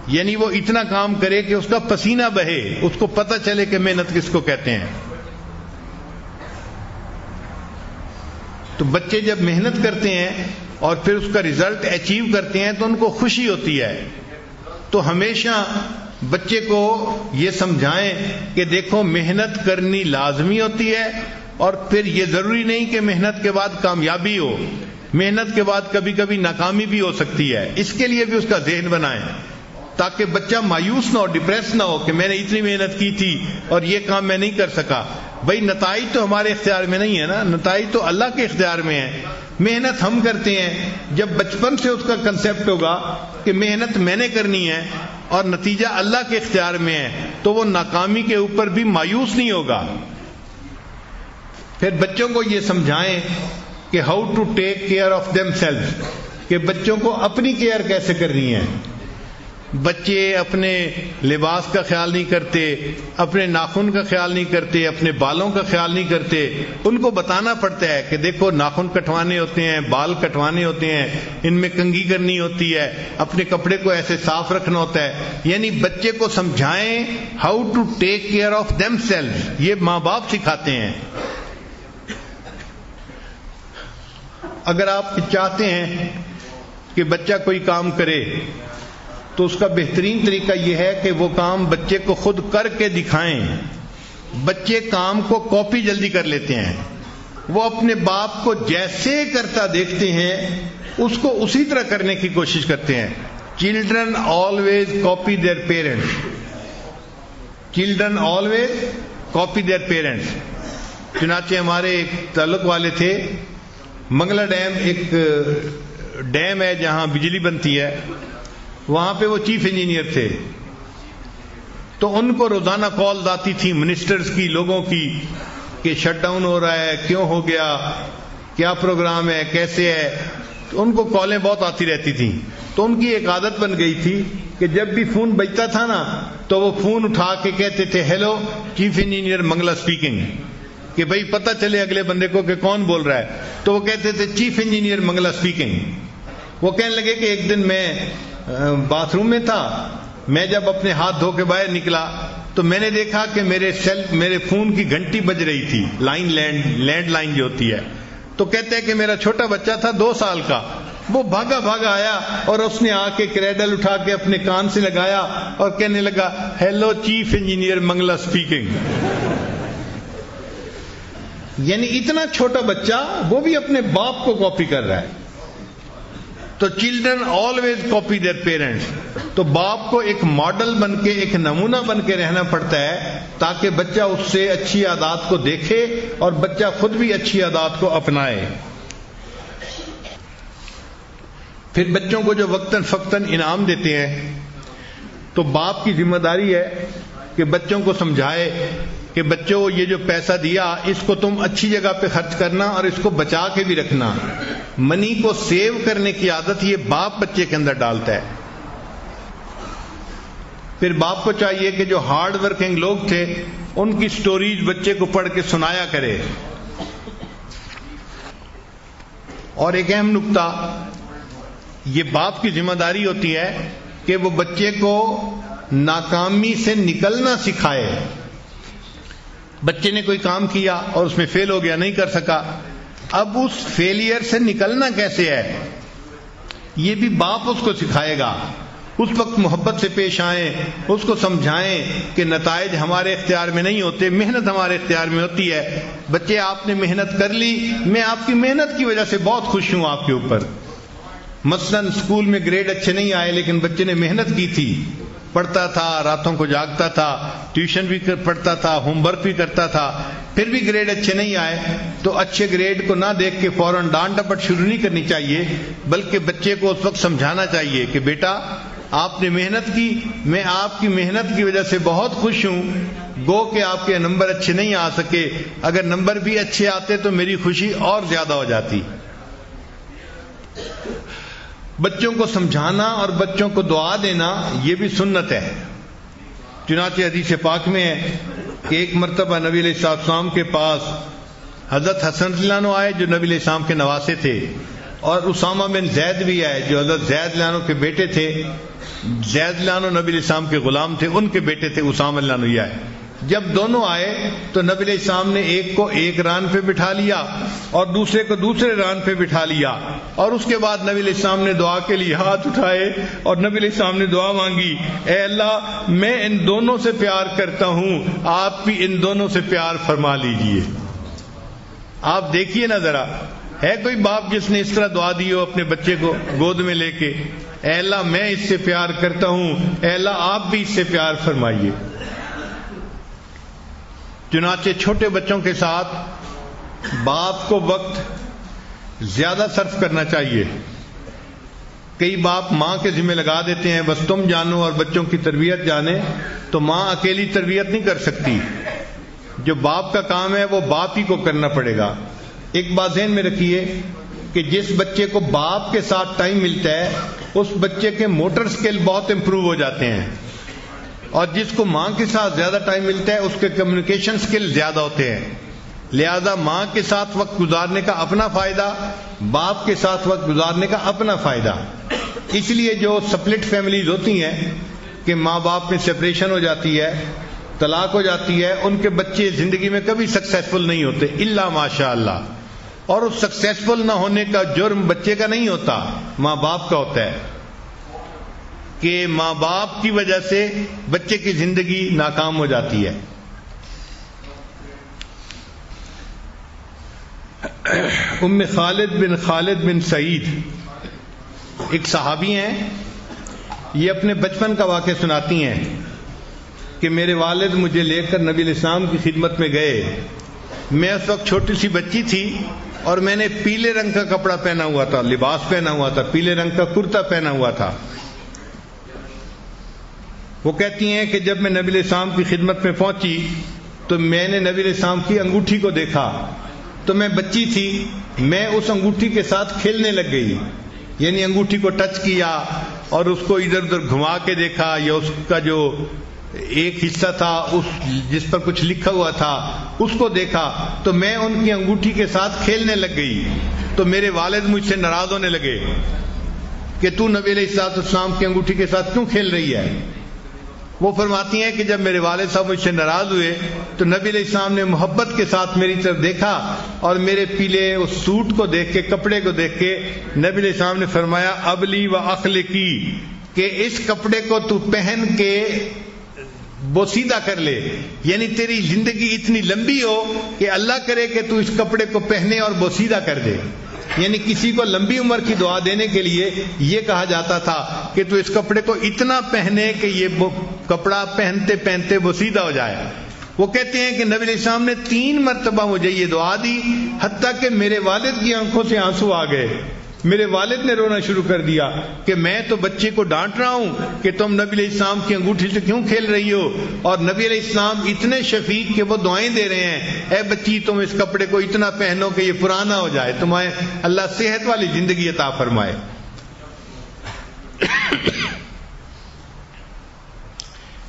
یعنی وہ اتنا کام کرے کہ اس کا پسینہ بہے, اس کو پتہ چلے کہ محنت کس کو کہتے ہیں. تو بچے جب محنت کرتے ہیں اور پھر اس کا رزلٹ اچیو کرتے ہیں تو ان کو خوشی ہوتی ہے. تو ہمیشہ بچے کو یہ سمجھائیں کہ دیکھو محنت کرنی لازمی ہوتی ہے اور پھر یہ ضروری نہیں کہ محنت کے بعد کامیابی ہو, محنت کے بعد کبھی کبھی ناکامی بھی ہو سکتی ہے. اس کے لیے بھی اس کا ذہن بنائیں تاکہ بچہ مایوس نہ ہو, ڈپریس نہ ہو کہ میں نے اتنی محنت کی تھی اور یہ کام میں نہیں کر سکا. بھائی نتائج تو ہمارے اختیار میں نہیں ہے نا, نتائج تو اللہ کے اختیار میں ہے. محنت ہم کرتے ہیں. جب بچپن سے اس کا کنسیپٹ ہوگا کہ محنت میں نے کرنی ہے اور نتیجہ اللہ کے اختیار میں ہے تو وہ ناکامی کے اوپر بھی مایوس نہیں ہوگا. پھر بچوں کو یہ سمجھائیں کہ how to take care of them self, کہ بچوں کو اپنی کیئر کیسے کرنی ہے. بچے اپنے لباس کا خیال نہیں کرتے, اپنے ناخن کا خیال نہیں کرتے, اپنے بالوں کا خیال نہیں کرتے. ان کو بتانا پڑتا ہے کہ دیکھو ناخن کٹوانے ہوتے ہیں, بال کٹوانے ہوتے ہیں, ان میں کنگھی کرنی ہوتی ہے, اپنے کپڑے کو ایسے صاف رکھنا ہوتا ہے. یعنی بچے کو سمجھائیں how to take care of them self, یہ ماں باپ سکھاتے ہیں. اگر آپ چاہتے ہیں کہ بچہ کوئی کام کرے تو اس کا بہترین طریقہ یہ ہے کہ وہ کام بچے کو خود کر کے دکھائیں. بچے کام کو کاپی جلدی کر لیتے ہیں, وہ اپنے باپ کو جیسے کرتا دیکھتے ہیں اس کو اسی طرح کرنے کی کوشش کرتے ہیں. Children always copy their parents, children always copy their parents. چنانچہ ہمارے ایک تعلق والے تھے, منگلا ڈیم ایک ڈیم ہے جہاں بجلی بنتی ہے, وہاں پہ وہ چیف انجینئر تھے. تو ان کو روزانہ کالز آتی تھی منسٹرز کی, لوگوں کی, کہ شٹ ڈاؤن ہو رہا ہے, کیوں ہو گیا, کیا پروگرام ہے, کیسے ہے. تو ان کو کالیں بہت آتی رہتی تھیں. تو ان کی ایک عادت بن گئی تھی کہ جب بھی فون بجتا تھا نا تو وہ فون اٹھا کے کہتے تھے hello chief engineer Mangla speaking, کہ بھئی پتہ چلے اگلے بندے کو کہ کون بول رہا ہے. تو وہ کہتے تھے چیف انجینئر منگلا اسپیکنگ. وہ کہنے لگے کہ ایک دن میں باتھ روم میں تھا, میں جب اپنے ہاتھ دھو کے باہر نکلا تو میں نے دیکھا کہ میرے فون کی گھنٹی بج رہی تھی, لینڈ لائن جو ہوتی ہے. تو کہتے ہیں کہ میرا چھوٹا بچہ تھا 2 سال کا, وہ بھاگا بھاگا آیا اور اس نے آ کے کریڈل اٹھا کے اپنے کان سے لگایا اور کہنے لگا hello chief engineer Mangla speaking. یعنی اتنا چھوٹا بچہ وہ بھی اپنے باپ کو کاپی کر رہا ہے. تو children always copy their parents. تو باپ کو ایک ماڈل بن کے, ایک نمونہ بن کے رہنا پڑتا ہے تاکہ بچہ اس سے اچھی عادات کو دیکھے اور بچہ خود بھی اچھی عادات کو اپنائے. پھر بچوں کو جو وقتاً فوقتاً انعام دیتے ہیں تو باپ کی ذمہ داری ہے کہ بچوں کو سمجھائے کہ بچوں یہ جو پیسہ دیا اس کو تم اچھی جگہ پہ خرچ کرنا اور اس کو بچا کے بھی رکھنا. منی کو سیو کرنے کی عادت یہ باپ بچے کے اندر ڈالتا ہے. پھر باپ کو چاہیے کہ جو ہارڈ ورکنگ لوگ تھے ان کی سٹوریز بچے کو پڑھ کے سنایا کرے. اور ایک اہم نکتہ، یہ باپ کی ذمہ داری ہوتی ہے کہ وہ بچے کو ناکامی سے نکلنا سکھائے. بچے نے کوئی کام کیا اور اس میں فیل ہو گیا، نہیں کر سکا، اب اس فیلئر سے نکلنا کیسے ہے یہ بھی باپ اس کو سکھائے گا. اس وقت محبت سے پیش آئیں، اس کو سمجھائیں کہ نتائج ہمارے اختیار میں نہیں ہوتے، محنت ہمارے اختیار میں ہوتی ہے. بچے آپ نے محنت کر لی، میں آپ کی محنت کی وجہ سے بہت خوش ہوں آپ کے اوپر. مثلا اسکول میں گریڈ اچھے نہیں آئے لیکن بچے نے محنت کی تھی، پڑھتا تھا، راتوں کو جاگتا تھا، ٹیوشن بھی پڑھتا تھا، ہوم ورک بھی کرتا تھا، پھر بھی گریڈ اچھے نہیں آئے تو اچھے گریڈ کو نہ دیکھ کے فوراً ڈانٹ ڈپٹ شروع نہیں کرنی چاہیے، بلکہ بچے کو اس وقت سمجھانا چاہیے کہ بیٹا آپ نے محنت کی، میں آپ کی محنت کی وجہ سے بہت خوش ہوں. گو کہ آپ کے نمبر اچھے نہیں آ سکے، اگر نمبر بھی اچھے آتے تو میری خوشی اور زیادہ ہو جاتی. بچوں کو سمجھانا اور بچوں کو دعا دینا یہ بھی سنت ہے. چنانچہ حدیث پاک میں ہے کہ ایک مرتبہ نبی علیہ السلام کے پاس حضرت حسن رضی اللہ عنہ آئے جو نبی علیہ السلام کے نواسے تھے، اور اسامہ بن زید بھی آئے جو حضرت زید رضی اللہ عنہ کے بیٹے تھے. زید رضی اللہ عنہ نبی علیہ السلام کے غلام تھے، ان کے بیٹے تھے اسامہ رضی اللہ عنہ. یہ آئے، جب دونوں آئے تو نبی علیہ السلام نے ایک کو ایک ران پہ بٹھا لیا اور دوسرے کو دوسرے ران پہ بٹھا لیا، اور اس کے بعد نبی علیہ السلام نے دعا کے لیے ہاتھ اٹھائے اور نبی علیہ السلام نے دعا مانگی، اے اللہ میں ان دونوں سے پیار کرتا ہوں، آپ بھی ان دونوں سے پیار فرما لیجئے. آپ دیکھیے نا ذرا، ہے کوئی باپ جس نے اس طرح دعا دی ہو اپنے بچے کو گود میں لے کے، اے اللہ میں اس سے پیار کرتا ہوں، اے اللہ آپ بھی اس سے پیار فرمائیے. چنانچہ چھوٹے بچوں کے ساتھ باپ کو وقت زیادہ صرف کرنا چاہیے. کئی باپ ماں کے ذمہ لگا دیتے ہیں بس تم جانو اور بچوں کی تربیت جانے، تو ماں اکیلی تربیت نہیں کر سکتی. جو باپ کا کام ہے وہ باپ ہی کو کرنا پڑے گا. ایک بات ذہن میں رکھیے کہ جس بچے کو باپ کے ساتھ ٹائم ملتا ہے اس بچے کے موٹر سکل بہت امپروو ہو جاتے ہیں، اور جس کو ماں کے ساتھ زیادہ ٹائم ملتا ہے اس کے کمیونیکیشن سکل زیادہ ہوتے ہیں. لہذا ماں کے ساتھ وقت گزارنے کا اپنا فائدہ، باپ کے ساتھ وقت گزارنے کا اپنا فائدہ. اس لیے جو سپلٹ فیملیز ہوتی ہیں کہ ماں باپ میں سپریشن ہو جاتی ہے، طلاق ہو جاتی ہے، ان کے بچے زندگی میں کبھی سکسیسفل نہیں ہوتے الا ماشاء اللہ. اور اس سکسیسفل نہ ہونے کا جرم بچے کا نہیں ہوتا، ماں باپ کا ہوتا ہے کہ ماں باپ کی وجہ سے بچے کی زندگی ناکام ہو جاتی ہے. ام خالد بن سعید ایک صحابی ہیں، یہ اپنے بچپن کا واقعہ سناتی ہیں کہ میرے والد مجھے لے کر نبی علیہ السلام کی خدمت میں گئے. میں اس وقت چھوٹی سی بچی تھی اور میں نے پیلے رنگ کا کپڑا پہنا ہوا تھا، لباس پہنا ہوا تھا، پیلے رنگ کا کرتا پہنا ہوا تھا. وہ کہتی ہیں کہ جب میں نبی علیہ السلام کی خدمت میں پہنچی تو میں نے نبی علیہ السلام کی انگوٹھی کو دیکھا، تو میں بچی تھی، میں اس انگوٹھی کے ساتھ کھیلنے لگ گئی. یعنی انگوٹھی کو ٹچ کیا اور اس کو ادھر ادھر گھما کے دیکھا، یا اس کا جو ایک حصہ تھا جس پر کچھ لکھا ہوا تھا اس کو دیکھا، تو میں ان کی انگوٹھی کے ساتھ کھیلنے لگ گئی. تو میرے والد مجھ سے ناراض ہونے لگے کہ تو نبی علیہ السلام کی انگوٹھی کے ساتھ کیوں کھیل رہی ہے. وہ فرماتی ہیں کہ جب میرے والد صاحب مجھ سے ناراض ہوئے تو نبی علیہ السلام نے محبت کے ساتھ میری طرف دیکھا اور میرے پیلے اس سوٹ کو دیکھ کے، کپڑے کو دیکھ کے نبی علیہ السلام نے فرمایا ابلی و اخلقی، کہ اس کپڑے کو تو پہن کے بوسیدہ کر لے، یعنی تیری زندگی اتنی لمبی ہو کہ اللہ کرے کہ تو اس کپڑے کو پہنے اور بوسیدہ کر دے. یعنی کسی کو لمبی عمر کی دعا دینے کے لیے یہ کہا جاتا تھا کہ تو اس کپڑے کو اتنا پہنے کہ یہ کپڑا پہنتے پہنتے بوسیدہ ہو جائے. وہ کہتے ہیں کہ نبی علیہ السلام نے 3 مرتبہ مجھے یہ دعا دی، حتیٰ کہ میرے والد کی آنکھوں سے آنسو آ گئے. میرے والد نے رونا شروع کر دیا کہ میں تو بچے کو ڈانٹ رہا ہوں کہ تم نبی علیہ السلام کی انگوٹھی سے کیوں کھیل رہی ہو، اور نبی علیہ السلام اتنے شفیق کہ وہ دعائیں دے رہے ہیں، اے بچی تم اس کپڑے کو اتنا پہنو کہ یہ پرانا ہو جائے، تمہیں اللہ صحت والی زندگی عطا فرمائے۔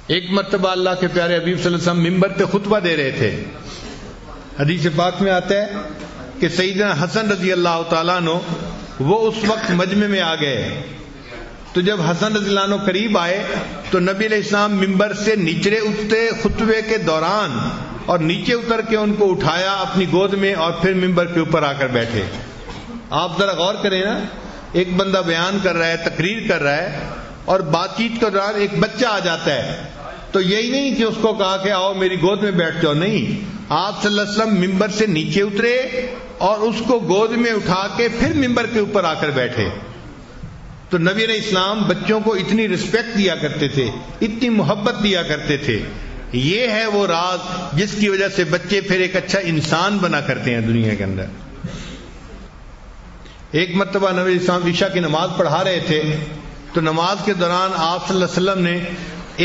ایک مرتبہ اللہ کے پیارے حبیب صلی اللہ علیہ وسلم ممبر پہ خطبہ دے رہے تھے۔ حدیث پاک میں آتا ہے کہ سیدنا حسن رضی اللہ تعالیٰ عنہ وہ اس وقت مجمع میں آ گئے، تو جب حسن رضی اللہ عنہ قریب آئے تو نبی علیہ السلام ممبر سے نیچے اترے خطبے کے دوران، اور نیچے اتر کے ان کو اٹھایا اپنی گود میں اور پھر ممبر کے اوپر آ کر بیٹھے۔ آپ ذرا غور کریں نا، ایک بندہ بیان کر رہا ہے، تقریر کر رہا ہے، اور بات چیت کے دوران ایک بچہ آ جاتا ہے، تو یہی نہیں کہ اس کو کہا کہ آؤ میری گود میں بیٹھ جاؤ، نہیں، آپ صلی اللہ علیہ وسلم ممبر سے نیچے اترے اور اس کو گود میں اٹھا کے پھر ممبر کے اوپر آ کر بیٹھے۔ تو نبی علیہ السلام بچوں کو اتنی رسپیکٹ دیا کرتے تھے، اتنی محبت دیا کرتے تھے۔ یہ ہے وہ راز جس کی وجہ سے بچے پھر ایک اچھا انسان بنا کرتے ہیں دنیا کے اندر۔ ایک مرتبہ نبی علیہ السلام عشاء کی نماز پڑھا رہے تھے، تو نماز کے دوران آپ صلی اللہ علیہ وسلم نے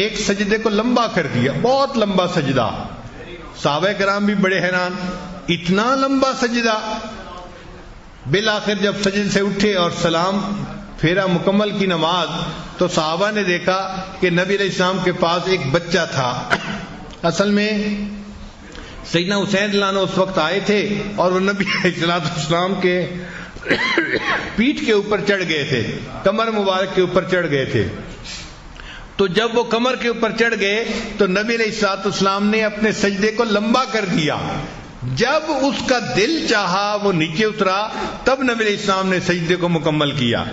ایک سجدے کو لمبا کر دیا، بہت لمبا سجدہ۔ صحابہ کرام بھی بڑے حیران، اتنا لمبا سجدہ۔ بالآخر جب سجدے سے اٹھے اور سلام پھیرا مکمل کی نماز، تو صحابہ نے دیکھا کہ نبی علیہ السلام کے پاس ایک بچہ تھا۔ اصل میں سیدنا حسین رضی اللہ عنہ اس وقت آئے تھے اور وہ نبی علیہ السلام کے پیٹھ کے اوپر چڑھ گئے تھے، کمر مبارک کے اوپر چڑھ گئے تھے۔ تو جب وہ کمر کے اوپر چڑھ گئے تو نبی علیہ السلام نے اپنے سجدے کو لمبا کر دیا۔ جب اس کا دل چاہا وہ نیچے اترا، تب نبی علیہ السلام نے سجدے کو مکمل کیا۔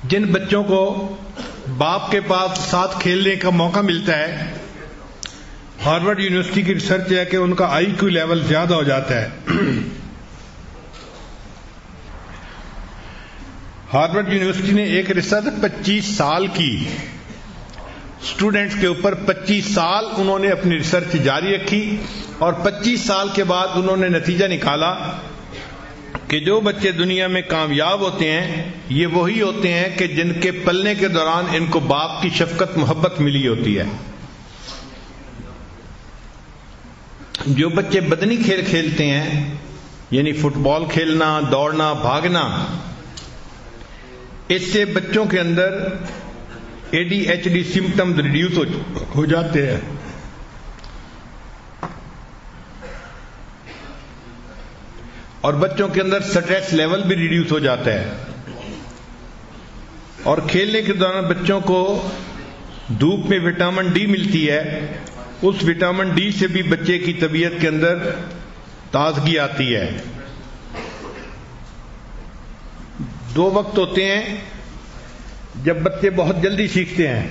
جن بچوں کو باپ کے پاس ساتھ کھیلنے کا موقع ملتا ہے، ہارورڈ یونیورسٹی کی ریسرچ ہے کہ ان کا آئی کیو لیول زیادہ ہو جاتا ہے۔ ہارورڈ یونیورسٹی نے ایک ریسرچ 25 سال کی، اسٹوڈنٹس کے اوپر 25 سال انہوں نے اپنی ریسرچ جاری رکھی، اور 25 سال کے بعد انہوں نے نتیجہ نکالا کہ جو بچے دنیا میں کامیاب ہوتے ہیں یہ وہی ہوتے ہیں کہ جن کے پلنے کے دوران ان کو باپ کی شفقت محبت ملی ہوتی ہے۔ جو بچے بدنی کھیل کھیلتے ہیں، یعنی فٹ بال کھیلنا، دوڑنا، بھاگنا، اس سے بچوں کے اندر ADHD سمپٹمز ریڈیوس ہو جاتے ہیں۔ اور بچوں کے اندر سٹریس لیول بھی ریڈیوس ہو جاتا ہے۔ اور کھیلنے کے دوران بچوں کو دھوپ میں وٹامن ڈی ملتی ہے، اس وٹامن ڈی سے بھی بچے کی طبیعت کے اندر تازگی آتی ہے۔ 2 وقت ہوتے ہیں جب بچے بہت جلدی سیکھتے ہیں،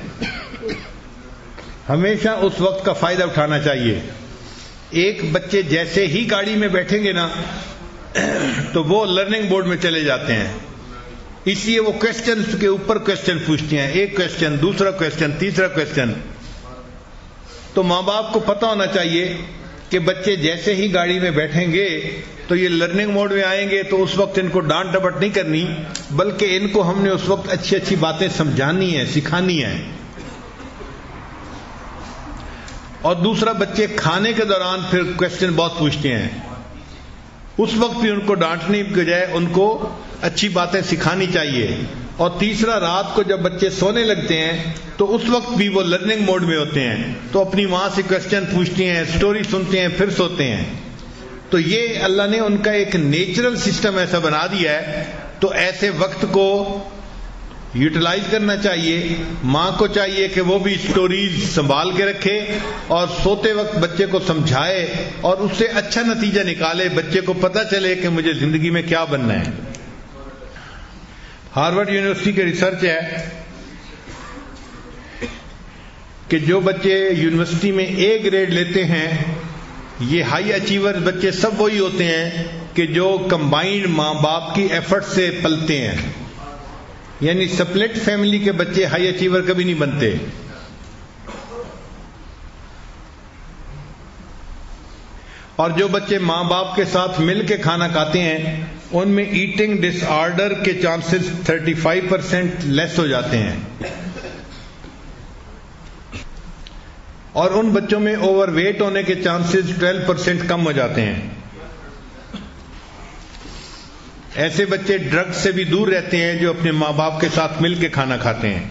ہمیشہ اس وقت کا فائدہ اٹھانا چاہیے۔ ایک بچے جیسے ہی گاڑی میں بیٹھیں گے نا تو وہ لرننگ بورڈ میں چلے جاتے ہیں، اس لیے وہ کوشچن کے اوپر کوشچن پوچھتے ہیں، ایک کوشچن، دوسرا کوشچن، تیسرا کوشچن۔ تو ماں باپ کو پتہ ہونا چاہیے کہ بچے جیسے ہی گاڑی میں بیٹھیں گے تو یہ لرننگ موڈ میں آئیں گے، تو اس وقت ان کو ڈانٹ ڈپٹ نہیں کرنی، بلکہ ان کو ہم نے اس وقت اچھی اچھی باتیں سمجھانی ہیں، سکھانی ہیں۔ اور دوسرا، بچے کھانے کے دوران پھر کوشچن بہت پوچھتے ہیں، اس وقت بھی ان کو ڈانٹنے کے بجائے ان کو اچھی باتیں سکھانی چاہیے۔ اور تیسرا، رات کو جب بچے سونے لگتے ہیں تو اس وقت بھی وہ لرننگ موڈ میں ہوتے ہیں، تو اپنی ماں سے کوشچن پوچھتے ہیں، سٹوری سنتے ہیں، پھر سوتے ہیں۔ تو یہ اللہ نے ان کا ایک نیچرل سسٹم ایسا بنا دیا ہے، تو ایسے وقت کو یوٹیلائز کرنا چاہیے۔ ماں کو چاہیے کہ وہ بھی سٹوریز سنبھال کے رکھے اور سوتے وقت بچے کو سمجھائے اور اس سے اچھا نتیجہ نکالے، بچے کو پتہ چلے کہ مجھے زندگی میں کیا بننا ہے۔ ہارورڈ یونیورسٹی کی ریسرچ ہے کہ جو بچے یونیورسٹی میں A گریڈ لیتے ہیں، یہ ہائی اچیور بچے سب وہی ہوتے ہیں کہ جو کمبائنڈ ماں باپ کی ایفرٹ سے پلتے ہیں، یعنی سپلٹ فیملی کے بچے ہائی اچیور کبھی نہیں بنتے۔ اور جو بچے ماں باپ کے ساتھ مل کے کھانا کھاتے ہیں ان میں ایٹنگ ڈس آرڈر کے چانسز 35% لیس ہو جاتے ہیں، اور ان بچوں میں اوور ویٹ ہونے کے چانسز 12% کم ہو جاتے ہیں۔ ایسے بچے ڈرگ سے بھی دور رہتے ہیں جو اپنے ماں باپ کے ساتھ مل کے کھانا کھاتے ہیں۔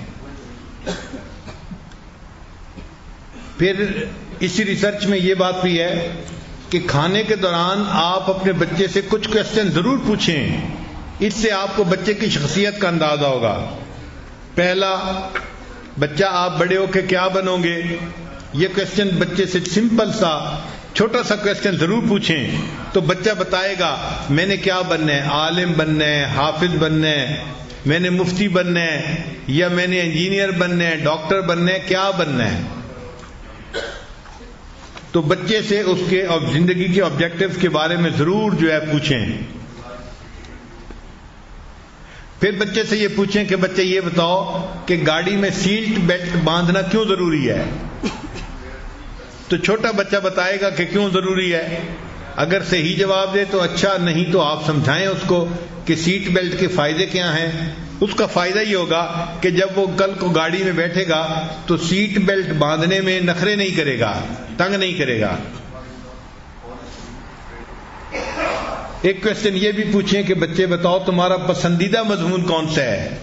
پھر اسی ریسرچ میں یہ بات بھی ہے کہ کھانے کے دوران آپ اپنے بچے سے کچھ کوسچن ضرور پوچھیں، اس سے آپ کو بچے کی شخصیت کا اندازہ ہوگا۔ پہلا، بچہ آپ بڑے ہو کے کیا بنو گے؟ یہ کوسچن بچے سے سمپل سا چھوٹا سا کوسچن ضرور پوچھیں تو بچہ بتائے گا میں نے کیا بننا ہے، عالم بننا ہے، حافظ بننا ہے، میں نے مفتی بننا ہے، یا میں نے انجینئر بننا ہے، ڈاکٹر بننا ہے، کیا بننا ہے۔ تو بچے سے اس کے زندگی کے آبجیکٹیوز کے بارے میں ضرور جو ہے پوچھیں۔ پھر بچے سے یہ پوچھیں کہ بچے یہ بتاؤ کہ گاڑی میں سیٹ بیلٹ باندھنا کیوں ضروری ہے؟ تو چھوٹا بچہ بتائے گا کہ کیوں ضروری ہے۔ اگر صحیح جواب دے تو اچھا، نہیں تو آپ سمجھائیں اس کو کہ سیٹ بیلٹ کے فائدے کیا ہیں۔ اس کا فائدہ یہ ہوگا کہ جب وہ کل کو گاڑی میں بیٹھے گا تو سیٹ بیلٹ باندھنے میں نخرے نہیں کرے گا، تنگ نہیں کرے گا۔ ایک کوسچن یہ بھی پوچھیں کہ بچے بتاؤ تمہارا پسندیدہ مضمون کون سا ہے؟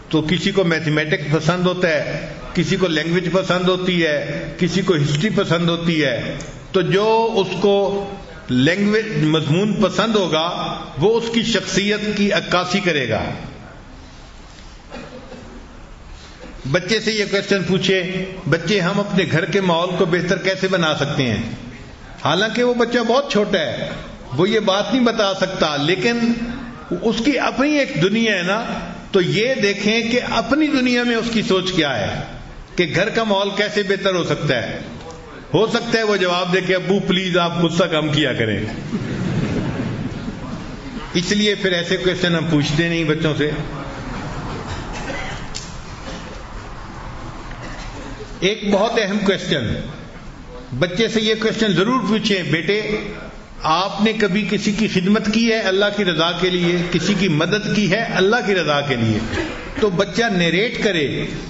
تو کسی کو میتھمیٹکس پسند ہوتا ہے، کسی کو لینگویج پسند ہوتی ہے، کسی کو ہسٹری پسند ہوتی ہے۔ تو جو اس کو لینگویج مضمون پسند ہوگا وہ اس کی شخصیت کی عکاسی کرے گا۔ بچے سے یہ کوسچن پوچھے بچے ہم اپنے گھر کے ماحول کو بہتر کیسے بنا سکتے ہیں؟ حالانکہ وہ بچہ بہت چھوٹا ہے، وہ یہ بات نہیں بتا سکتا، لیکن اس کی اپنی ایک دنیا ہے نا، تو یہ دیکھیں کہ اپنی دنیا میں اس کی سوچ کیا ہے کہ گھر کا ماحول کیسے بہتر ہو سکتا ہے۔ ہو سکتا ہے وہ جواب دے کہ ابو پلیز آپ غصہ کم کیا کریں۔ اس لیے پھر ایسے کوسچن ہم پوچھتے نہیں بچوں سے۔ ایک بہت اہم کوسچن، بچے سے یہ کوسچن ضرور پوچھیں بیٹے آپ نے کبھی کسی کی خدمت کی ہے اللہ کی رضا کے لیے، کسی کی مدد کی ہے اللہ کی رضا کے لیے؟ تو بچہ نیریٹ کرے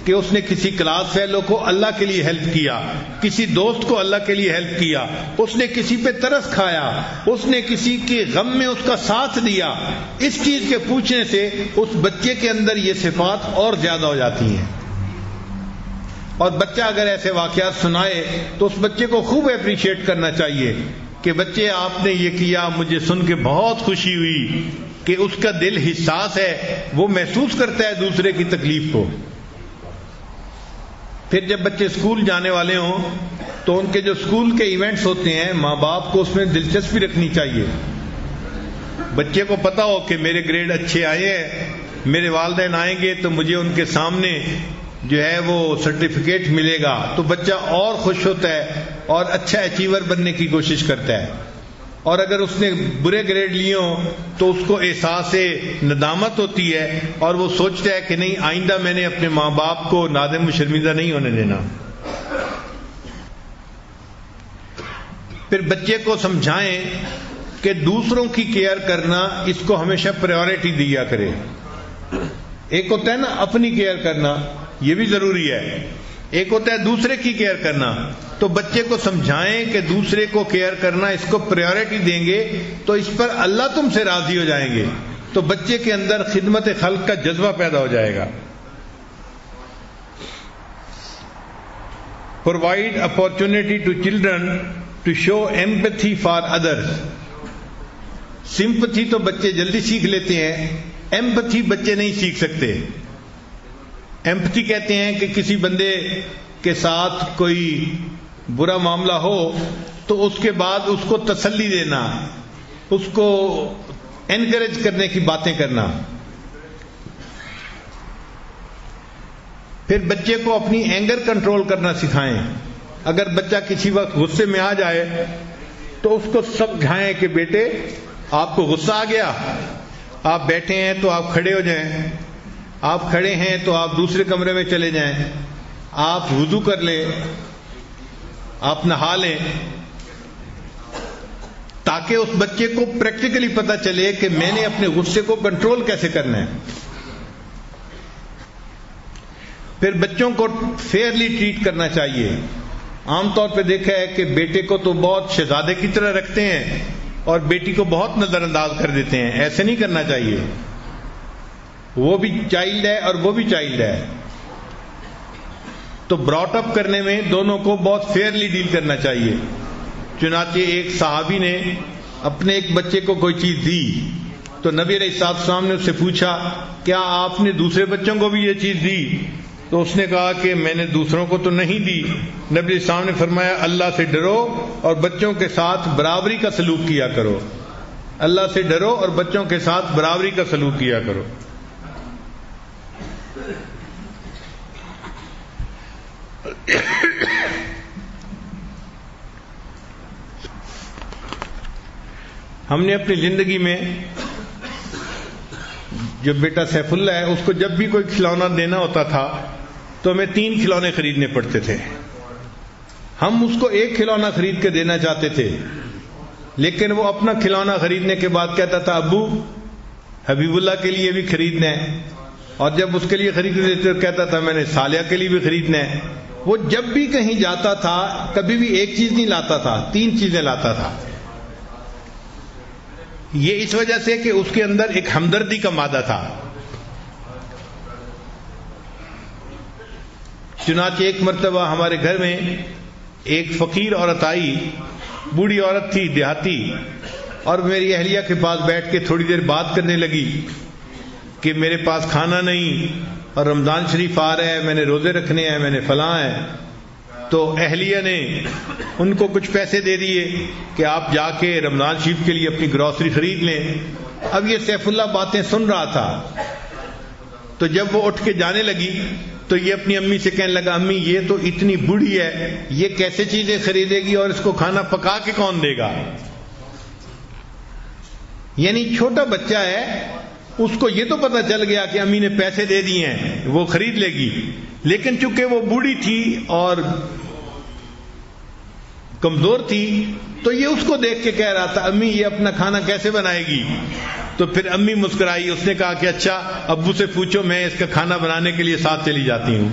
کہ اس نے کسی کلاس فیلو کو اللہ کے لیے ہیلپ کیا، کسی دوست کو اللہ کے لیے ہیلپ کیا، اس نے کسی پہ ترس کھایا، اس نے کسی کے غم میں اس کا ساتھ دیا۔ اس چیز کے پوچھنے سے اس بچے کے اندر یہ صفات اور زیادہ ہو جاتی ہیں۔ اور بچہ اگر ایسے واقعات سنائے تو اس بچے کو خوب اپریشیٹ کرنا چاہیے کہ بچے آپ نے یہ کیا، مجھے سن کے بہت خوشی ہوئی کہ اس کا دل حساس ہے، وہ محسوس کرتا ہے دوسرے کی تکلیف کو۔ پھر جب بچے اسکول جانے والے ہوں تو ان کے جو اسکول کے ایونٹس ہوتے ہیں ماں باپ کو اس میں دلچسپی رکھنی چاہیے۔ بچے کو پتا ہو کہ میرے گریڈ اچھے آئے ہیں، میرے والدین آئیں گے تو مجھے ان کے سامنے جو ہے وہ سرٹیفکیٹ ملے گا، تو بچہ اور خوش ہوتا ہے اور اچھا اچیور بننے کی کوشش کرتا ہے۔ اور اگر اس نے برے گریڈ لیے ہوں تو اس کو احساس ندامت ہوتی ہے اور وہ سوچتا ہے کہ نہیں آئندہ میں نے اپنے ماں باپ کو نادم و شرمندہ نہیں ہونے دینا۔ پھر بچے کو سمجھائیں کہ دوسروں کی کیئر کرنا اس کو ہمیشہ پریورٹی دیا کرے۔ ایک ہوتا ہے نا اپنی کیئر کرنا، یہ بھی ضروری ہے، ایک ہوتا ہے دوسرے کی کیئر کرنا۔ تو بچے کو سمجھائیں کہ دوسرے کو کیئر کرنا اس کو پریورٹی دیں گے تو اس پر اللہ تم سے راضی ہو جائیں گے، تو بچے کے اندر خدمت خلق کا جذبہ پیدا ہو جائے گا۔ Provide opportunity to children to show empathy for others. Sympathy تو بچے جلدی سیکھ لیتے ہیں، ایمپتھی بچے نہیں سیکھ سکتے۔ ایمپتھی کہتے ہیں کہ کسی بندے کے ساتھ کوئی برا معاملہ ہو تو اس کے بعد اس کو تسلی دینا، اس کو انکریج کرنے کی باتیں کرنا۔ پھر بچے کو اپنی اینگر کنٹرول کرنا سکھائیں۔ اگر بچہ کسی وقت غصے میں آ جائے تو اس کو سمجھائیں کہ بیٹے آپ کو غصہ آ گیا، آپ بیٹھے ہیں تو آپ کھڑے ہو جائیں، آپ کھڑے ہیں تو آپ دوسرے کمرے میں چلے جائیں، آپ وضو کر لیں، آپ نہا لیں۔ تاکہ اس بچے کو پریکٹیکلی پتہ چلے کہ میں نے اپنے غصے کو کنٹرول کیسے کرنا ہے. پھر بچوں کو فیئرلی ٹریٹ کرنا چاہیے. عام طور پہ دیکھا ہے کہ بیٹے کو تو بہت شہزادے کی طرح رکھتے ہیں اور بیٹی کو بہت نظر انداز کر دیتے ہیں. ایسے نہیں کرنا چاہیے. وہ بھی چائلڈ ہے اور وہ بھی چائلڈ ہے. تو براٹ اپ کرنے میں دونوں کو بہت فیئرلی ڈیل کرنا چاہیے. چنانچہ ایک صحابی نے اپنے ایک بچے کو کوئی چیز دی تو نبی علیہ السلام نے اس سے پوچھا کیا آپ نے دوسرے بچوں کو بھی یہ چیز دی؟ تو اس نے کہا کہ میں نے دوسروں کو تو نہیں دی. نبی علیہ السلام نے فرمایا اللہ سے ڈرو اور بچوں کے ساتھ برابری کا سلوک کیا کرو. اللہ سے ڈرو اور بچوں کے ساتھ برابری کا سلوک کیا کرو. ہم نے اپنی زندگی میں جو بیٹا سیف اللہ ہے اس کو جب بھی کوئی کھلونا دینا ہوتا تھا تو ہمیں 3 کھلونے خریدنے پڑتے تھے. ہم اس کو ایک کھلونا خرید کے دینا چاہتے تھے لیکن وہ اپنا کھلونا خریدنے کے بعد کہتا تھا ابو حبیب اللہ کے لیے بھی خریدنا ہے. اور جب اس کے لیے خریدنے دیتے تو کہتا تھا میں نے صالحہ کے لیے بھی خریدنا ہے. وہ جب بھی کہیں جاتا تھا کبھی بھی ایک چیز نہیں لاتا تھا، 3 چیزیں لاتا تھا. یہ اس وجہ سے کہ اس کے اندر ایک ہمدردی کا مادہ تھا. چنانچہ ایک مرتبہ ہمارے گھر میں ایک فقیر عورت آئی، بوڑھی عورت تھی دیہاتی، اور میری اہلیہ کے پاس بیٹھ کے تھوڑی دیر بات کرنے لگی کہ میرے پاس کھانا نہیں اور رمضان شریف آ رہا ہے، میں نے روزے رکھنے ہیں، میں نے فلاں ہے. تو اہلیہ نے ان کو کچھ پیسے دے دیے کہ آپ جا کے رمضان شریف کے لیے اپنی گروسری خرید لیں. اب یہ سیف اللہ باتیں سن رہا تھا تو جب وہ اٹھ کے جانے لگی تو یہ اپنی امی سے کہنے لگا امی یہ تو اتنی بوڑھی ہے، یہ کیسے چیزیں خریدے گی اور اس کو کھانا پکا کے کون دے گا؟ یعنی چھوٹا بچہ ہے، اس کو یہ تو پتہ چل گیا کہ امی نے پیسے دے دیے ہیں وہ خرید لے گی، لیکن چونکہ وہ بوڑھی تھی اور کمزور تھی تو یہ اس کو دیکھ کے کہہ رہا تھا امی یہ اپنا کھانا کیسے بنائے گی؟ تو پھر امی مسکرائی، اس نے کہا کہ اچھا ابو سے پوچھو، میں اس کا کھانا بنانے کے لیے ساتھ چلی جاتی ہوں.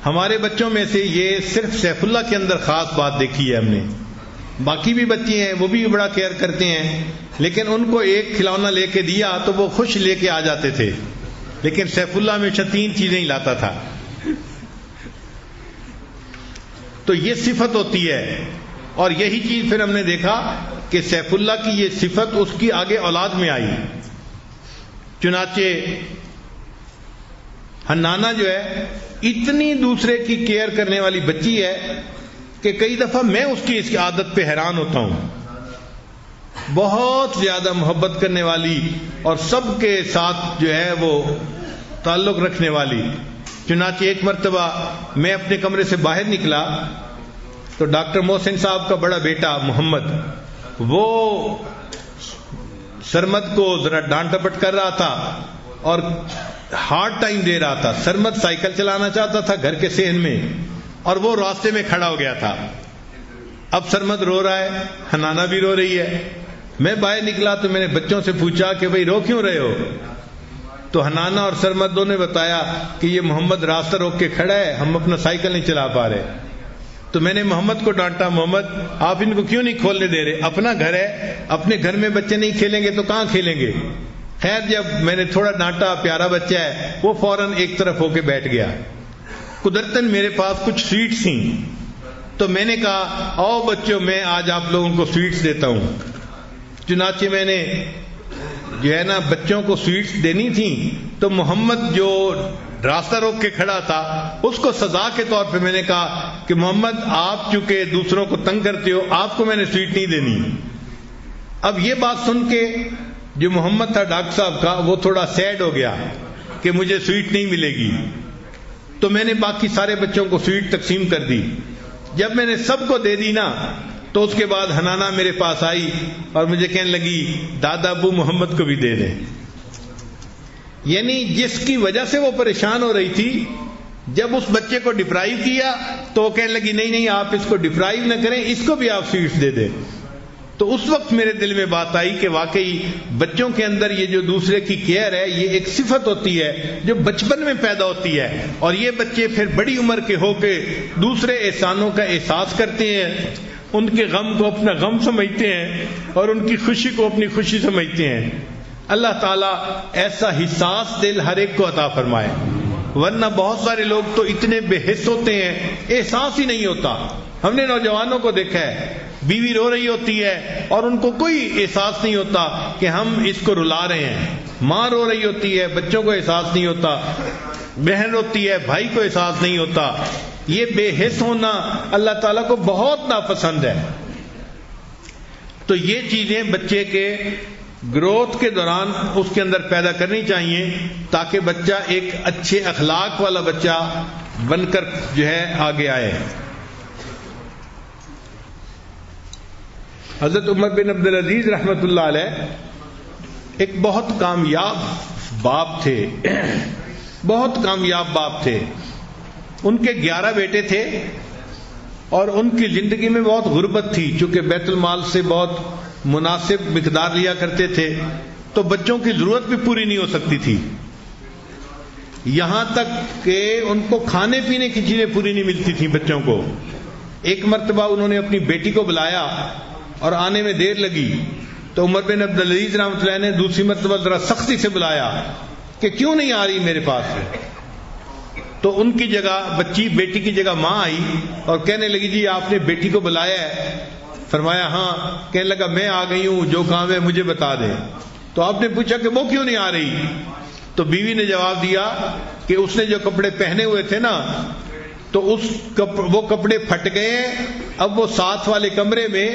ہمارے بچوں میں سے یہ صرف سیف اللہ کے اندر خاص بات دیکھی ہے ہم نے. باقی بھی بچے ہیں وہ بھی بڑا کیئر کرتے ہیں، لیکن ان کو ایک کھلونا لے کے دیا تو وہ خوش لے کے آ جاتے تھے، لیکن سیف اللہ ہمیشہ 3 چیزیں ہی لاتا تھا. تو یہ صفت ہوتی ہے، اور یہی چیز پھر ہم نے دیکھا کہ سیف اللہ کی یہ صفت اس کی آگے اولاد میں آئی. چنانچہ حنانہ جو ہے اتنی دوسرے کی کیئر کرنے والی بچی ہے کہ کئی دفعہ میں اس کی عادت پہ حیران ہوتا ہوں. بہت زیادہ محبت کرنے والی اور سب کے ساتھ جو ہے وہ تعلق رکھنے والی. چنانچہ ایک مرتبہ میں اپنے کمرے سے باہر نکلا تو ڈاکٹر محسن صاحب کا بڑا بیٹا محمد وہ سرمد کو ذرا ڈانٹ ڈپٹ کر رہا تھا اور ہارڈ ٹائم دے رہا تھا. سرمد سائیکل چلانا چاہتا تھا گھر کے صحن میں اور وہ راستے میں کھڑا ہو گیا تھا. اب سرمد رو رہا ہے، حنانہ بھی رو رہی ہے. میں باہر نکلا تو میں نے بچوں سے پوچھا کہ بھئی رو کیوں رہے ہو؟ تو حنانہ اور سرمد دونوں نے بتایا کہ یہ محمد راستہ روک کے کھڑا ہے، ہم اپنا سائیکل نہیں چلا پا رہے. تو میں نے محمد کو ڈانٹا، محمد آپ ان کو کیوں نہیں کھولنے دے رہے؟ اپنا گھر ہے، اپنے گھر میں بچے نہیں کھیلیں گے تو کہاں کھیلیں گے؟ خیر جب میں نے تھوڑا ڈانٹا، پیارا بچہ ہے، وہ فوراً ایک طرف ہو کے بیٹھ گیا. قدرتاً میرے پاس کچھ سویٹس تھیں تو میں نے کہا آؤ بچوں میں آج آپ لوگوں کو سویٹس دیتا ہوں. چنانچہ میں نے جو ہے نا بچوں کو سویٹس دینی تھیں تو محمد جو راستہ روک کے کھڑا تھا اس کو سزا کے طور پہ میں نے کہا کہ محمد آپ چونکہ دوسروں کو تنگ کرتے ہو آپ کو میں نے سویٹ نہیں دینی. اب یہ بات سن کے جو محمد تھا ڈاکٹر صاحب کا وہ تھوڑا سیڈ ہو گیا کہ مجھے سویٹ نہیں ملے گی. تو میں نے باقی سارے بچوں کو سویٹ تقسیم کر دی. جب میں نے سب کو دے دی نا تو اس کے بعد حنانہ میرے پاس آئی اور مجھے کہنے لگی دادا ابو محمد کو بھی دے دیں. یعنی جس کی وجہ سے وہ پریشان ہو رہی تھی جب اس بچے کو ڈپرائیو کیا تو وہ کہنے لگی نہیں نہیں آپ اس کو ڈپرائیو نہ کریں، اس کو بھی آپ سویٹس دے دیں. تو اس وقت میرے دل میں بات آئی کہ واقعی بچوں کے اندر یہ جو دوسرے کی کیئر ہے یہ ایک صفت ہوتی ہے جو بچپن میں پیدا ہوتی ہے، اور یہ بچے پھر بڑی عمر کے ہو کے دوسرے احسانوں کا احساس کرتے ہیں، ان کے غم کو اپنا غم سمجھتے ہیں اور ان کی خوشی کو اپنی خوشی سمجھتے ہیں. اللہ تعالیٰ ایسا حساس دل ہر ایک کو عطا فرمائے، ورنہ بہت سارے لوگ تو اتنے بے حس ہوتے ہیں احساس ہی نہیں ہوتا. ہم نے نوجوانوں کو دیکھا ہے، بیوی رو رہی ہوتی ہے اور ان کو کوئی احساس نہیں ہوتا کہ ہم اس کو رلا رہے ہیں، ماں رو رہی ہوتی ہے بچوں کو احساس نہیں ہوتا، بہن روتی ہے بھائی کو احساس نہیں ہوتا. یہ بے حس ہونا اللہ تعالیٰ کو بہت ناپسند ہے. تو یہ چیزیں بچے کے گروتھ کے دوران اس کے اندر پیدا کرنی چاہیے تاکہ بچہ ایک اچھے اخلاق والا بچہ بن کر جو ہے آگے آئے. حضرت عمر بن عبدالعزیز رحمۃ اللہ علیہ ایک بہت کامیاب باپ تھے، بہت کامیاب باپ تھے. ان کے 11 بیٹے تھے اور ان کی زندگی میں بہت غربت تھی، چونکہ بیت المال سے بہت مناسب مقدار لیا کرتے تھے تو بچوں کی ضرورت بھی پوری نہیں ہو سکتی تھی، یہاں تک کہ ان کو کھانے پینے کی چیزیں پوری نہیں ملتی تھیں بچوں کو. ایک مرتبہ انہوں نے اپنی بیٹی کو بلایا اور آنے میں دیر لگی تو عمر بن عبدالعزیز رحمۃ اللہ نے دوسری مرتبہ ذرا سختی سے بلایا کہ کیوں نہیں آ رہی میرے پاس. تو ان کی جگہ بچی، بیٹی کی جگہ ماں آئی اور کہنے لگی جی آپ نے بیٹی کو بلایا ہے؟ فرمایا ہاں. کہنے لگا میں آ گئی ہوں، جو کام ہے مجھے بتا دیں. تو آپ نے پوچھا کہ وہ کیوں نہیں آ رہی؟ تو بیوی نے جواب دیا کہ اس نے جو کپڑے پہنے ہوئے تھے نا تو وہ کپڑے پھٹ گئے، اب وہ ساتھ والے کمرے میں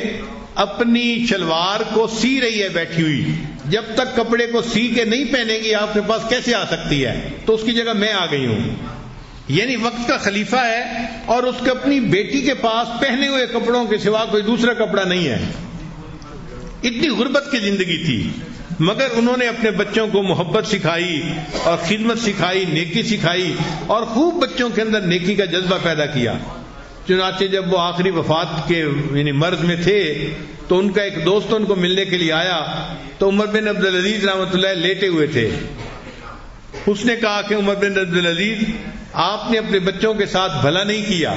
اپنی شلوار کو سی رہی ہے بیٹھی ہوئی، جب تک کپڑے کو سی کے نہیں پہنے گی آپ کے پاس کیسے آ سکتی ہے؟ تو اس کی جگہ میں آ گئی ہوں. یعنی وقت کا خلیفہ ہے اور اس کے اپنی بیٹی کے پاس پہنے ہوئے کپڑوں کے سوا کوئی دوسرا کپڑا نہیں ہے. اتنی غربت کی زندگی تھی، مگر انہوں نے اپنے بچوں کو محبت سکھائی اور خدمت سکھائی، نیکی سکھائی اور خوب بچوں کے اندر نیکی کا جذبہ پیدا کیا. چنانچہ جب وہ آخری وفات کے یعنی مرض میں تھے تو ان کا ایک دوست ان کو ملنے کے لیے آیا تو عمر بن عبدالعزیز رحمۃ اللہ لیٹے ہوئے تھے. اس نے کہا کہ عمر بن عبدالعزیز آپ نے اپنے بچوں کے ساتھ بھلا نہیں کیا.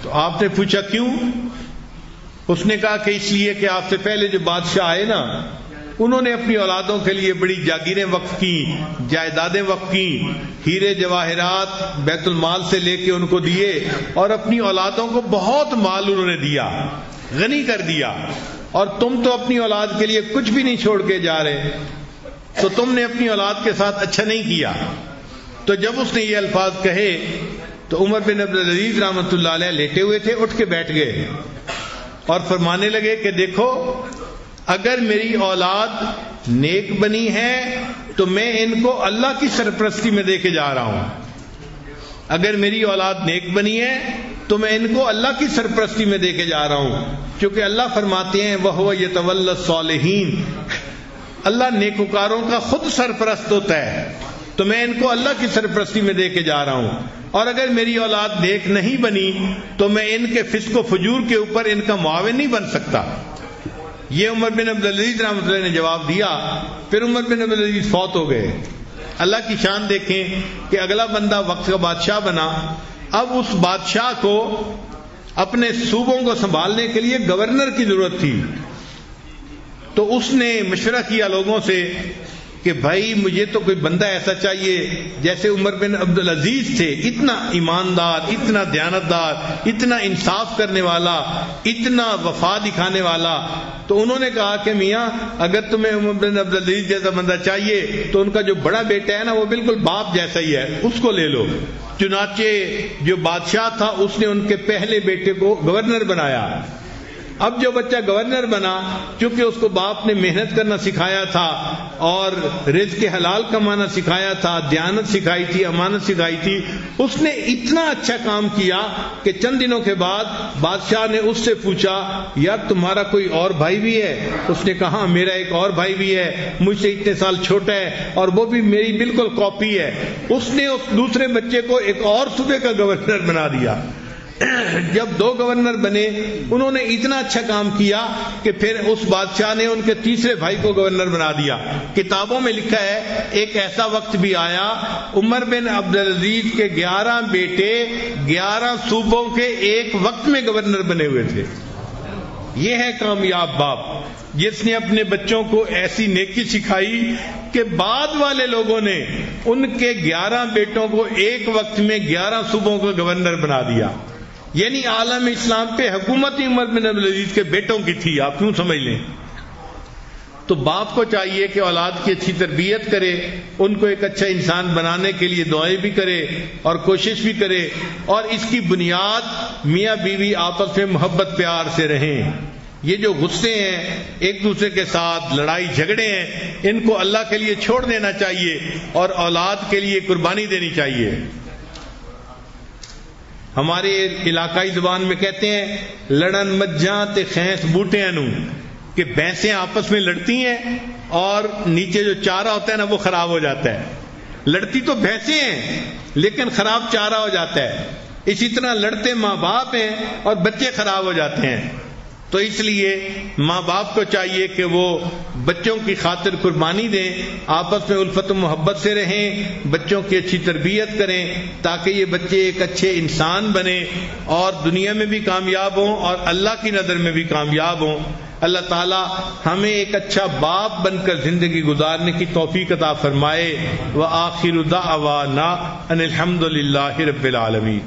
تو آپ نے پوچھا کیوں؟ اس نے کہا کہ اس لیے کہ آپ سے پہلے جو بادشاہ آئے نا انہوں نے اپنی اولادوں کے لیے بڑی جاگیریں وقف کی، جائیدادیں وقف کی، ہیرے جواہرات بیت المال سے لے کے ان کو دیے اور اپنی اولادوں کو بہت مال انہوں نے دیا، غنی کر دیا. اور تم تو اپنی اولاد کے لیے کچھ بھی نہیں چھوڑ کے جا رہے، تو تم نے اپنی اولاد کے ساتھ اچھا نہیں کیا. تو جب اس نے یہ الفاظ کہے تو عمر بن عبدالعزیز رحمۃ اللہ علیہ لیٹے ہوئے تھے، اٹھ کے بیٹھ گئے اور فرمانے لگے کہ دیکھو اگر میری اولاد نیک بنی ہے تو میں ان کو اللہ کی سرپرستی میں دے کے جا رہا ہوں. اگر میری اولاد نیک بنی ہے تو میں ان کو اللہ کی سرپرستی میں دے کے جا رہا ہوں، کیونکہ اللہ فرماتے ہیں وَهُوَ يَتَوَلَّى الصَّالِحِينَ، اللہ نیکوکاروں کا خود سرپرست ہوتا ہے، تو میں ان کو اللہ کی سرپرستی میں دے کے جا رہا ہوں. اور اگر میری اولاد نیک نہیں بنی تو میں ان کے فسق و فجور کے اوپر ان کا معاون نہیں بن سکتا. یہ عمر بن عبدالعزیز رحمۃ اللہ نے جواب دیا. پھر عمر بن عبدالعزیز فوت ہو گئے. اللہ کی شان دیکھیں کہ اگلا بندہ وقت کا بادشاہ بنا. اب اس بادشاہ کو اپنے صوبوں کو سنبھالنے کے لیے گورنر کی ضرورت تھی، تو اس نے مشورہ کیا لوگوں سے کہ بھائی مجھے تو کوئی بندہ ایسا چاہیے جیسے عمر بن عبدالعزیز تھے، اتنا ایماندار، اتنا دیانتدار، اتنا انصاف کرنے والا، اتنا وفا دکھانے والا. تو انہوں نے کہا کہ میاں اگر تمہیں عمر بن عبدالعزیز جیسا بندہ چاہیے تو ان کا جو بڑا بیٹا ہے نا وہ بالکل باپ جیسا ہی ہے، اس کو لے لو. چنانچہ جو بادشاہ تھا اس نے ان کے پہلے بیٹے کو گورنر بنایا اب جو بچہ گورنر بنا، چونکہ اس کو باپ نے محنت کرنا سکھایا تھا اور رزق حلال کمانا سکھایا تھا، دیانت سکھائی تھی، امانت سکھائی تھی، اس نے اتنا اچھا کام کیا کہ چند دنوں کے بعد بادشاہ نے اس سے پوچھا یار تمہارا کوئی اور بھائی بھی ہے؟ اس نے کہا میرا ایک اور بھائی بھی ہے، مجھ سے اتنے سال چھوٹا ہے اور وہ بھی میری بالکل کاپی ہے۔ اس نے اس دوسرے بچے کو ایک اور صوبے کا گورنر بنا دیا۔ جب 2 گورنر بنے، انہوں نے اتنا اچھا کام کیا کہ پھر اس بادشاہ نے ان کے تیسرے بھائی کو گورنر بنا دیا۔ کتابوں میں لکھا ہے ایک ایسا وقت بھی آیا عمر بن عبدالعزیز کے 11 بیٹے 11 صوبوں کے ایک وقت میں گورنر بنے ہوئے تھے۔ یہ ہے کامیاب باپ جس نے اپنے بچوں کو ایسی نیکی سکھائی کہ بعد والے لوگوں نے ان کے 11 بیٹوں کو ایک وقت میں 11 صوبوں کا گورنر بنا دیا۔ یعنی عالم اسلام پہ حکومت عمر بن عبدالعزیز کے بیٹوں کی تھی، آپ کیوں سمجھ لیں۔ تو باپ کو چاہیے کہ اولاد کی اچھی تربیت کرے، ان کو ایک اچھا انسان بنانے کے لیے دعائیں بھی کرے اور کوشش بھی کرے، اور اس کی بنیاد میاں بیوی آپس میں محبت پیار سے رہیں۔ یہ جو غصے ہیں، ایک دوسرے کے ساتھ لڑائی جھگڑے ہیں، ان کو اللہ کے لیے چھوڑ دینا چاہیے اور اولاد کے لیے قربانی دینی چاہیے۔ ہمارے علاقائی زبان میں کہتے ہیں لڑن مجھاں تے خینس بوٹیاں نو، کہ بھینسیں آپس میں لڑتی ہیں اور نیچے جو چارہ ہوتا ہے نا وہ خراب ہو جاتا ہے۔ لڑتی تو بھینسیں ہیں لیکن خراب چارہ ہو جاتا ہے۔ اسی طرح لڑتے ماں باپ ہیں اور بچے خراب ہو جاتے ہیں۔ تو اس لیے ماں باپ کو چاہیے کہ وہ بچوں کی خاطر قربانی دیں، آپس میں الفت و محبت سے رہیں، بچوں کی اچھی تربیت کریں تاکہ یہ بچے ایک اچھے انسان بنیں اور دنیا میں بھی کامیاب ہوں اور اللہ کی نظر میں بھی کامیاب ہوں۔ اللہ تعالی ہمیں ایک اچھا باپ بن کر زندگی گزارنے کی توفیق عطا فرمائے۔ وآخر دعوانا ان الحمد للہ رب العالمین۔